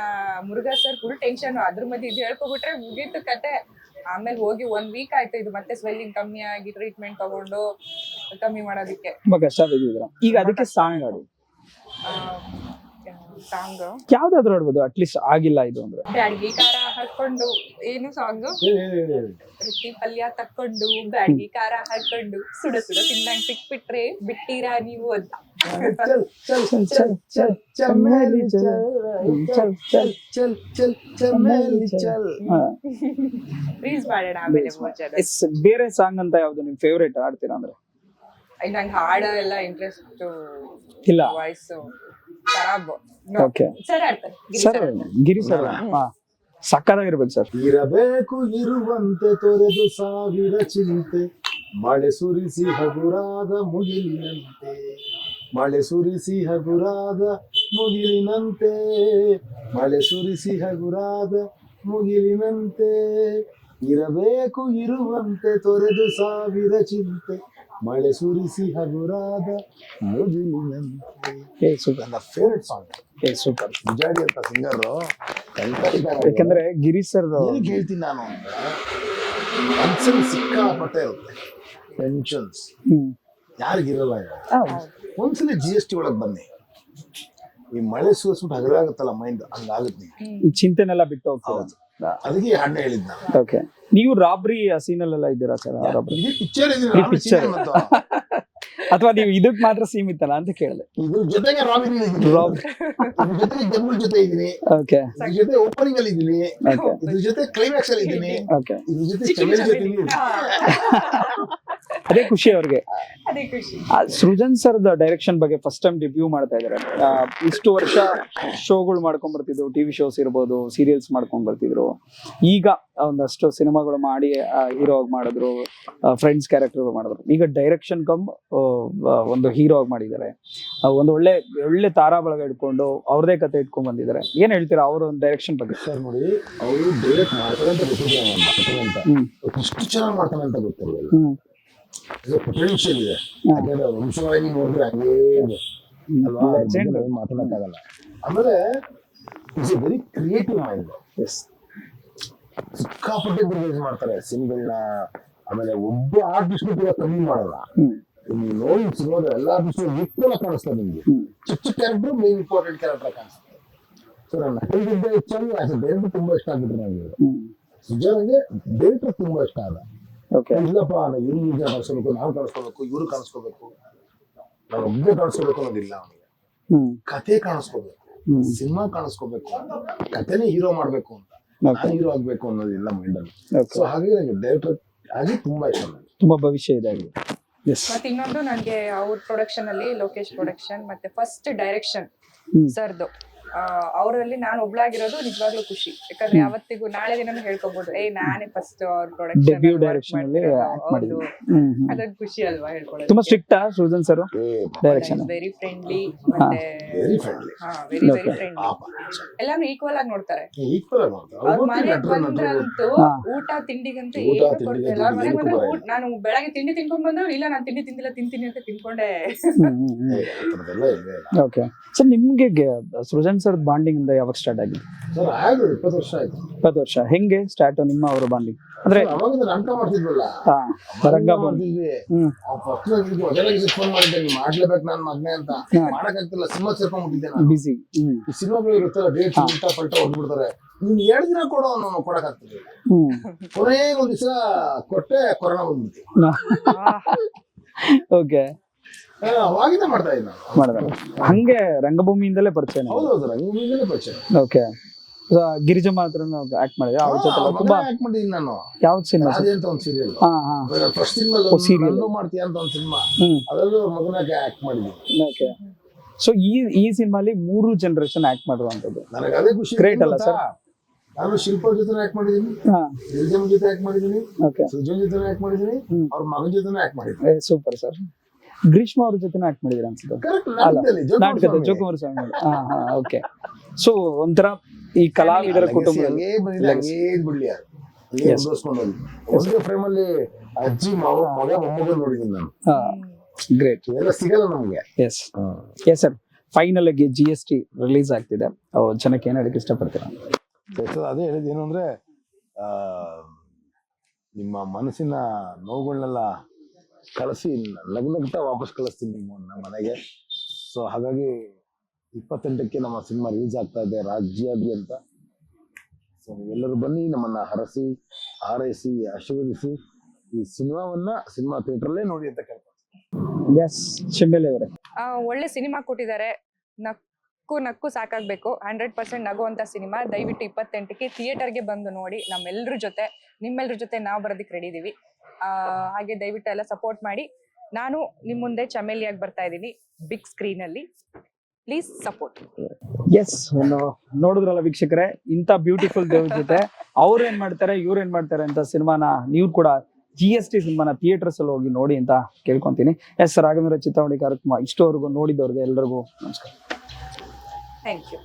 ಮುರುಘಾ ಸರ್ ಫುಲ್ ಟೆನ್ಷನ್. ಅದ್ರ ಮಧ್ಯೆ ಇದು ಹೇಳ್ಕೊಬಿಟ್ರೆ ಮುಗೀತು ಕತೆ. ಆಮೇಲೆ ಹೋಗಿ 1 ವೀಕ್ ಆಯ್ತು ಇದು ಮತ್ತೆ ಸ್ವೆಲ್ಲಿಂಗ್ ಕಮ್ಮಿ ಆಗಿ ಟ್ರೀಟ್ಮೆಂಟ್ ತಗೊಂಡು ಕಮ್ಮಿ ಮಾಡೋದಕ್ಕೆ ತುಂಬಾ ಕಷ್ಟ ಬಿದ್ದಿದ್ರ. ಈಗ ಅದಕ್ಕೆ ಸಾಂಗ್ ಆಡಿ. ಸಾಂಗ್ ಯಾವ್ದಾದ್ರು ಆಡ್ಬೋದು, ಅಟ್ಲೀಸ್ಟ್ ಆಗಿಲ್ಲ ಇದು ಅಂದ್ರೆ. ಬ್ಯಾಡ್ಗಿ ಖಾರ ಹಾಕೊಂಡು ಏನು ಸಾಂಗ್, ರೊಟ್ಟಿ ಪಲ್ಯ ತಕ್ಕೊಂಡು ಬ್ಯಾಡ್ಗಿ ಖಾರ ಹಾಕೊಂಡು ಸುಡ ಸುಡ ತಿಂದಂಗ್ ಸಿಕ್ಬಿಟ್ರೆ ಬಿಟ್ಟಿರಾ ನೀವು ಅಂತ. ಪ್ಲೀಸ್ ಮಾಡೋಣ ಆಮೇಲೆ. ಬೇರೆ ಸಾಂಗ್ ಅಂತ ಯಾವ್ದು ನಿಮ್ ಫೇವ್ರೇಟ್ ಆಡ್ತೀರಾ ಅಂದ್ರೆ? ನಂಗೆ ಹಾಡ ಎಲ್ಲ ಇಂಟ್ರೆಸ್ಟ್ ಇಲ್ಲ, ವಾಯ್ಸ್ ಖರಾಬ್. ಓಕೆ ಸರ್ ಆಡ್ತಾರೆ ಸರ್, ಗಿರಿ ಸರ್ ಸಕ್ಕತ್ತಾಗಿರ್ಬೇಕು ಸರ್. ಇರಬೇಕು ಇರುವಂತೆ ತೊರೆದು ಸಾವಿರ ಚಿಂತೆ, ಮಳೆ ಸುರಿಸಿ ಹಗುರಾದ ಮುಗಿಲಿನಂತೆ, ಮಳೆ ಸುರಿಸಿ ಹಗುರಾದ ಮುಗಿಲಿನಂತೆ, ಮಳೆ ಸುರಿಸಿ ಹಗುರಾದ ಮುಗಿಲಿನಂತೆ, ಇರಬೇಕು ಇರುವಂತೆ ತೊರೆದು ಸಾವಿರ ಚಿಂತೆ, ಮಳೆ ಸುರಿಸಿ ಹಗುರಾದ ಮುಗಿಲಿನಂತೆ. ನನ್ನ ಫೇವ್ರೆಟ್ ಸಾಂಗ್. ಸೂಪರ್. ಗುಜಾಡಿ ಅಂತ ಸಿಂಗರ್ ಯಾಕಂದ್ರೆ ಗಿರಿ ಸರ್ ಏನಕ್ಕೆ ಹೇಳ್ತೀನಿ ನಾನು ಅಂದ್ರೆ, ಮನ್ಸಲ್ಲಿ ಸಿಕ್ಕಾಪಟ್ಟೆ ಇರುತ್ತೆ ಟೆನ್ಷನ್ಸ್, ಯಾರಿಗಿರಲ್ಲ. ಒಂದ್ಸಲ GST ಒಳಗ್ ಬನ್ನಿ, ಈ ಮಳೆ ಸುರಿಸ್ಬಿಟ್ಟು ಹಗರಾಗುತ್ತಲ್ಲ ಮೈಂಡ್, ಹಂಗಾಗುತ್ತೆ. ಈ ಚಿಂತೆನೆಲ್ಲ ಬಿಟ್ಟು ಹೋಗ್ತಾರೆ. ಅದಕ್ಕೆ ಹಾಡ್ನ ಹೇಳಿದ್ ನಾನು. ಓಕೆ. ನೀವು ರಾಬ್ರಿ ಸೀನಲ್ಲೆಲ್ಲ ಇದ್ದೀರಾ ಸರ್? ಪಿಕ್ಚರ್ ಅಥವಾ ನೀವು ಇದಕ್ ಮಾತ್ರ ಸೀಮಿತಲ್ಲ ಅಂತ ಕೇಳಿದೆ. ಇದ್ರ ಜೊತೆಗೆ ರಾಬಿನ್ ಜೊತೆಗೆ ಜಮ್ಮುಲ್ ಜೊತೆ ಇದೀನಿ, ಇದ್ರ ಜೊತೆ ಓಪನಿಂಗ್ ಅಲ್ಲಿ ಇದೀನಿ, ಇದ್ರ ಜೊತೆ ಕ್ಲೈಮ್ಯಾಕ್ಸ್ ಅಲ್ಲಿ ಇದೀನಿ, ಇದ್ರ ಜೊತೆ ಚಮೇಲಿ ಜೊತೆ ಇದೀನಿ. ಅದೇ ಖುಷಿ ಅವ್ರಿಗೆ. ಅದೇ ಖುಷಿ. ಸೃಜನ್ ಸರ್ ಡೈರೆಕ್ಷನ್ ಬಗ್ಗೆ ಫಸ್ಟ್ ಟೈಮ್ ರಿವ್ಯೂ ಮಾಡ್ತಾ ಇದಾರೆ. ಇಷ್ಟು ವರ್ಷ ಶೋಗಳು ಮಾಡ್ಕೊಂಡ್ ಬರ್ತಿದ್ರು, ಟಿವಿ ಶೋಸ್ ಇರ್ಬೋದು, ಸೀರಿಯಲ್ಸ್ ಮಾಡ್ಕೊಂಡ್ ಬರ್ತಿದ್ರು. ಈಗ ಒಂದಷ್ಟು ಸಿನಿಮಾಗಳು ಮಾಡಿ ಹೀರೋ ಆಗಿ ಮಾಡಿದ್ರು, ಫ್ರೆಂಡ್ಸ್ ಕ್ಯಾರೆಕ್ಟರ್ ಮಾಡಿದ್ರು. ಈಗ ಡೈರೆಕ್ಷನ್ ಕಮ್ ಒಂದು ಹೀರೋ ಆಗಿ ಮಾಡಿದ್ದಾರೆ. ಒಂದು ಒಳ್ಳೆ ತಾರಾ ಬಳಗ ಇಟ್ಕೊಂಡು ಅವ್ರದೇ ಕತೆ ಇಟ್ಕೊಂಡ್ ಬಂದಿದ್ದಾರೆ. ಏನ್ ಹೇಳ್ತೀರಾ ಅವ್ರ ಒಂದು ಡೈರೆಕ್ಷನ್ ಬಗ್ಗೆ? ಸರ್ ನೋಡಿ, ಅವರು ಡೈರೆಕ್ಟ್ ಮಾಡ್ತಾರೆ ಅಂತ ಗೊತ್ತಿಲ್ಲ, ಇಷ್ಟು ಚೆನ್ನಾಗಿ ಮಾಡ್ತಾನೆ ಅಂತ ಗೊತ್ತಿರಲಿಲ್ಲ. ಪೊಟೆನ್ಷಿಯಲ್ ಇದೆ. ಯಾಕಂದ್ರೆ ವಂಶವಾಹಿನಿ ನೋಡಿದ್ರೆ ಹಂಗೇ ಅಲ್ವಾ, ಮಾತಾಡಕ್ಕಾಗಲ್ಲ. ಆಮೇಲೆ it's A very creative mind. ಸಿಕ್ಕಾಪಟ್ಟೆ ರಿಲೀಸ್ ಮಾಡ್ತಾರೆ ಸಿನಿಮಾಗಳನ್ನ. ಆಮೇಲೆ ಒಬ್ಬ ಆರ್ಟಿಸ್ಟ್ ಕೂಡ ಕಮ್ಮಿ ಮಾಡಲ್ಲ. ನೀವು ನೋಡಿ ಸಿನಿಮಾದ ಎಲ್ಲಾ ಆರ್ಟಿಸ್ಟ್ ಈಕ್ವಲ್ ಆಗಿ ಕಾಣಿಸ್ತಾರೆ ನಿಮ್ಗೆ. ಚಿಕ್ಕ ಚಿಕ್ಕ ಕ್ಯಾರೆಕ್ಟರ್ ಮೇನ್ ಇಂಪಾರ್ಟೆಂಟ್ ಕ್ಯಾರೆಕ್ಟರ್ ಕಾಣಿಸುತ್ತೆ. ಸೊ ನಾನು ನಟರಿಗಿಂತ ಹೆಚ್ಚಾಗಿ ಆಸ್ ಎ ಡೈರೆಕ್ಟರ್ ತುಂಬಾ ಇಷ್ಟ ಆಗ್ಬಿಟ್ರೆ ನನಗೆ. ಸುಜಾನ್ಗೆ ಡೈರೆಕ್ಟರ್ ತುಂಬಾ ಇಷ್ಟ ಆದ. ಇಲ್ಲಪ್ಪ, ಇವ್ರು ಕಾಣಿಸ್ಕೋಬೇಕು, ನಾವು ಕಾಣಿಸ್ಕೋಬೇಕು, ಇವ್ರು ಕಾಣಿಸ್ಕೋಬೇಕು, ನಾನು ಒಬ್ಬನೇ ಕಾಣಿಸ್ಕೋಬೇಕು ಅನ್ನೋದಿಲ್ಲ ಅವನಿಗೆ. ಕತೆ ಕಾಣಿಸ್ಕೋಬೇಕು, ಸಿನಿಮಾ ಕಾಣಿಸ್ಕೋಬೇಕು, ಕತೆನೇ ಹೀರೋ ಮಾಡ್ಬೇಕು ಅಂತ, ನಾನು ಹೀರೋ ಆಗ್ಬೇಕು ಅನ್ನೋದಿಲ್ಲ ಮೈಂಡಲ್ಲಿ. ಸೊ ಹಾಗೆ ನನಗೆ ಡೈರೆಕ್ಟರ್ ಆಗಿ ತುಂಬಾ ಇಷ್ಟ. ತುಂಬಾ ಭವಿಷ್ಯ ಇದೆ. ಮತ್ತೆ ಇನ್ನೊಂದು ನನಗೆ ಅವ್ರ ಪ್ರೊಡಕ್ಷನ್ ಅಲ್ಲಿ ಲೋಕೇಶ್ ಪ್ರೊಡಕ್ಷನ್ ಮತ್ತೆ ಫಸ್ಟ್ ಡೈರೆಕ್ಷನ್ ಸರ್ದು, ಅವರಲ್ಲಿ ನಾನು ಒಬ್ಳಾಗಿರೋದು ನಿಜವಾಗ್ಲೂ ಖುಷಿ. ಯಾಕಂದ್ರೆ ಯಾವತ್ತಿಗೂ ನಾಳೆ ದಿನನೂ ಹೇಳ್ಕೊಬಹುದು, ನಾನೇ ಫಸ್ಟ್ ಅವ್ರ ಪ್ರೊಡಕ್ಷನ್ ಅದೊಂದು ಖುಷಿ ಅಲ್ವಾ ಹೇಳ್ಕೊಳ್ಳೋದು. ತುಂಬಾ strict Srujan sir direction. Very friendly, ಮತ್ತೆ ವೆರಿ ಫ್ರೆಂಡ್ಲಿ. ಎಲ್ಲಾನು ಈಕ್ವಲ್ ಆಗಿ ನೋಡ್ತಾರೆ. ಅವ್ರ ಮನೆಗೆ ಬಂದ್ರಂತೂ ಊಟ ತಿಂಡಿಗಂತೂ ಏನು ಕೊಡ್ತಿಲ್ಲ. ಮನೆಗೆ ಬಂದ್ರೆ ನಾನು ಬೆಳಗ್ಗೆ ತಿಂಡಿ ತಿನ್ಕೊಂಡ್ ಬಂದ್ರು, ಇಲ್ಲ ನಾನು ತಿಂಡಿ ತಿಂದಿಲ್ಲ ತಿಂತೀನಿ ಅಂತ ತಿನ್ಕೊಂಡೆ. ಓಕೆ ಸರ್, ನಿಮ್ಗೆ ಸೃಜನ್ ಸರ್ ಬಾಂಡಿಂಗ್ ಇಂದ ಯಾವಾಗ ಸ್ಟಾರ್ಟ್ ಆಗಿದೆ? ಸರ್ ಆಯ್ತು 20 ವರ್ಷ ಆಯ್ತು. 20 ವರ್ಷ. ಹೆಂಗೆ ಸ್ಟಾರ್ಟ್ ನಿಮ್ಮ ಅವರ ಬಾಂಡಿಂಗ್? ಅಂದ್ರೆ ಅವಾಗ ನಾಟಕ ಮಾಡ್ತಿದ್ವಲ್ಲ, ರಂಗ ಮಾಡ್ತಿದ್ವಿ. ಫೋನ್ ಮಾಡಿದ್ದೆ, ನೀವು ಮಾಡ್ಲೇಬೇಕು ನನ್ನ ಮಗನೆ ಅಂತ. ಮಾಡಕ್ಕಾಗ್ತಿಲ್ಲ, ಸಿನಿಮಾ ಸೇರ್ಕೊಂಡ್ಬಿಟ್ಟಿದ್ದೆ ನಾನು. ಬಿಸಿ. ಈ ಸಿನಿಮಾಗಳು ಇರುತ್ತಲ್ಲ, ಡೇಟ್ ಉಲ್ಟಾ ಪಲ್ಟಾ ಹೊಡ್ಬಿಡ್ತಾರೆ. ನೀನ್ 2 ದಿನ ಕೊಡೋ ನಾನು ಕೊಡಕ್ಕಾಗ್ತಿಲ್ಲ. ಕೊನೆಗೆ ಒಂದ್ ದಿವಸ ಕೊಟ್ಟೆ, ಕೊರೋನಾ ಬಂದ್ಬಿಡ್ತೀವಿ. ಓಕೆ. ಅವಾಗಿಂದ ಮಾಡ್ತಾ ಇದ್ದೆ ನಾನು. ಮಾಡಿದ ಹಂಗೆ ರಂಗಭೂಮಿಯಿಂದಲೇ ಪರಿಚಯ. ಹೌದೌದು ರಂಗಭೂಮಿಯಿಂದಲೇ ಪರಿಚಯ. ಓಕೆ. ಗಿರಿಜಮ್ಮ ಹತ್ರ ಆಕ್ಟ್ ಮಾಡಿದೆ ಅವ್ರ ಜೊತೆ ತುಂಬಾ. ಆಕ್ಟ್ ಮಾಡಿದ್ದೀನಿ ನಾನು. ಯಾವ್ದು ಸಿನಿಮಾ? ರಾಧೆ ಅಂತ ಒಂದು ಸೀರಿಯಲ್. ಹಾ ಹಾ. ಫಸ್ಟ್ ಸಿನಿಮಾ ಮಾಡ್ತೀಯ ಅಂತ ಒಂದು ಸಿನಿಮಾ, ಅದರಲ್ಲೂ ಅವ್ರ ಮಗನಾಗೆ ಆಕ್ಟ್ ಮಾಡಿದ್ದೀನಿ. ಓಕೆ. ಸೊ ಈ ಸಿನಿಮಾಲಿ 3 ಜನರೇಷನ್ ಆಕ್ಟ್ ಮಾಡಿರುವಂತದ್ದು. ನನಗೆ ಅದೇ ಖುಷಿ. ಗ್ರೇಟ್ ಅಲ್ಲ ಸರ್? ನಾನು ಶಿಲ್ಪ ಜೊತೆ ಆಕ್ಟ್ ಮಾಡಿದ್ದೀನಿ, ಗಿರಿಜಮ್ಮ ಜೊತೆ ಆಕ್ಟ್ ಮಾಡಿದ್ದೀನಿ, ಸುಜನ್ ಜೊತೆ ಆಕ್ಟ್ ಮಾಡಿದ್ದೀನಿ, ಅವ್ರ ಮಗನ ಜೊತೆ ಆಕ್ಟ್ ಮಾಡಿದ್ದೀನಿ. Super sir. ಗ್ರೀಷ್ಮ ಅವ್ರ ಜೊತೆ ಆಕ್ಟ್ ಮಾಡಿದಿರ ಅನ್ಸುತ್ತೆ ನಾಟಕದ ಜೋಕುಮಾರ ಸ್ವಾಮಿ. ಹಾ ಹಾ. ಓಕೆ. ಸೊ ಒಂಥರ ಈ ಕಲಾವಿದರ ಕುಟುಂಬ ಹಂಗೇ ಬಂದಿದೆ, ಹಂಗೇ ಬಿಡ್ಲಿ ಯಾರು ಒಂದೇ ಫ್ರೇಮ್ ಅಲ್ಲಿ ಅಜ್ಜಿ ಮಗ ಮೊಮ್ಮಗ ನೋಡಿದ್ದೀನಿ ನಾನು. ಗ್ರೇಟ್. ಎಲ್ಲ ಸಿಗಲ್ಲ ನಮ್ಗೆ. Yes yes sir. ಫೈನಲ್ ಆಗಿ GST ರಿಲೀಸ್ ಆಗ್ತಿದೆ, ಜನಕ್ಕೆ ಏನ್ ಹೇಳಕ್ ಇಷ್ಟಪಡ್ತೀರಾ? ಅದೇ ಹೇಳಿದ್ ಏನು ಅಂದ್ರೆ, ನಿಮ್ಮ ಮನಸ್ಸಿನ ನೋವುಗಳನ್ನೆಲ್ಲ ಕಳಿಸಿ ನಗ್ನಗ್ತಾ ವಾಪಸ್ ಕಳಿಸ್ತೀನಿ ನಿಮ್ಮನ್ನ ಮನೆಗೆ. ಸೊ ಹಾಗಾಗಿ 28ಕ್ಕೆ ನಮ್ಮ ಸಿನಿಮಾ ರಿಲೀಸ್ ಆಗ್ತಾ ಇದೆ ರಾಜ್ಯಾದ್ಯಂತ. ಸೊ ಎಲ್ಲರೂ ಬನ್ನಿ, ನಮ್ಮನ್ನ ಹರಸಿ ಹಾರೈಸಿ ಆಶೀರ್ವದಿಸಿ ಈ ಸಿನಿಮಾ ಥಿಯೇಟರ್ಲ್ಲೇ ನೋಡಿ ಅಂತ ಕೇಳ್ತೀನಿ. ಎಸ್ ಚಿಂಬೆಲೆ ಅವರೇ, ಒಳ್ಳೆ ಸಿನಿಮಾ ಕೊಟ್ಟಿದ್ದಾರೆ. ನಕ್ಕು ಸಾಕಾಗ್ಬೇಕು. 100% ನಗುವಂತ ಸಿನಿಮಾ. ದಯವಿಟ್ಟು 28ಕ್ಕೆ ಥಿಯೇಟರ್ಗೆ ಬಂದು ನೋಡಿ. ನಿಮ್ಮೆಲ್ಲರ ಜೊತೆ ನಾವು ಬರೋದಕ್ಕೆ ರೆಡಿ ಇದೀವಿ. ಹಾಗೆ ದಯವಿಟ್ಟು ಎಲ್ಲ ಸಪೋರ್ಟ್ ಮಾಡಿ. ನಾನು ನಿಮ್ ಮುಂದೆ ಚಮೇಲಿಯಾಗಿ ಬರ್ತಾ ಇದ್ದೀನಿ ಬಿಗ್ ಸ್ಕ್ರೀನ್ ಅಲ್ಲಿ. Please support. ಎಸ್, ನೋಡಿದ್ರಲ್ಲ ವೀಕ್ಷಕರೇ, ಇಂಥ ಬ್ಯೂಟಿಫುಲ್ ದೇವ್ರ ಜೊತೆ ಅವ್ರು ಏನ್ ಮಾಡ್ತಾರೆ ಇವ್ರು ಏನ್ ಮಾಡ್ತಾರೆ ಅಂತ ಸಿನಿಮಾನ ನೀವು ಕೂಡ GST ಸಿನಿಮಾನ ಥಿಯೇಟರ್ಸ್ ಅಲ್ಲಿ ಹೋಗಿ ನೋಡಿ ಅಂತ ಕೇಳ್ಕೊಂತೀನಿ. ಎಸ್, ರಾಘವೇಂದ್ರ ಚಿತ್ತಾವಣಿ ಕಾರ್ಯಕ್ರಮ ಇಷ್ಟವರೆಗೂ ನೋಡಿದವ್ರಿಗೆ ಎಲ್ರಿಗೂ ನಮಸ್ಕಾರ. Thank you.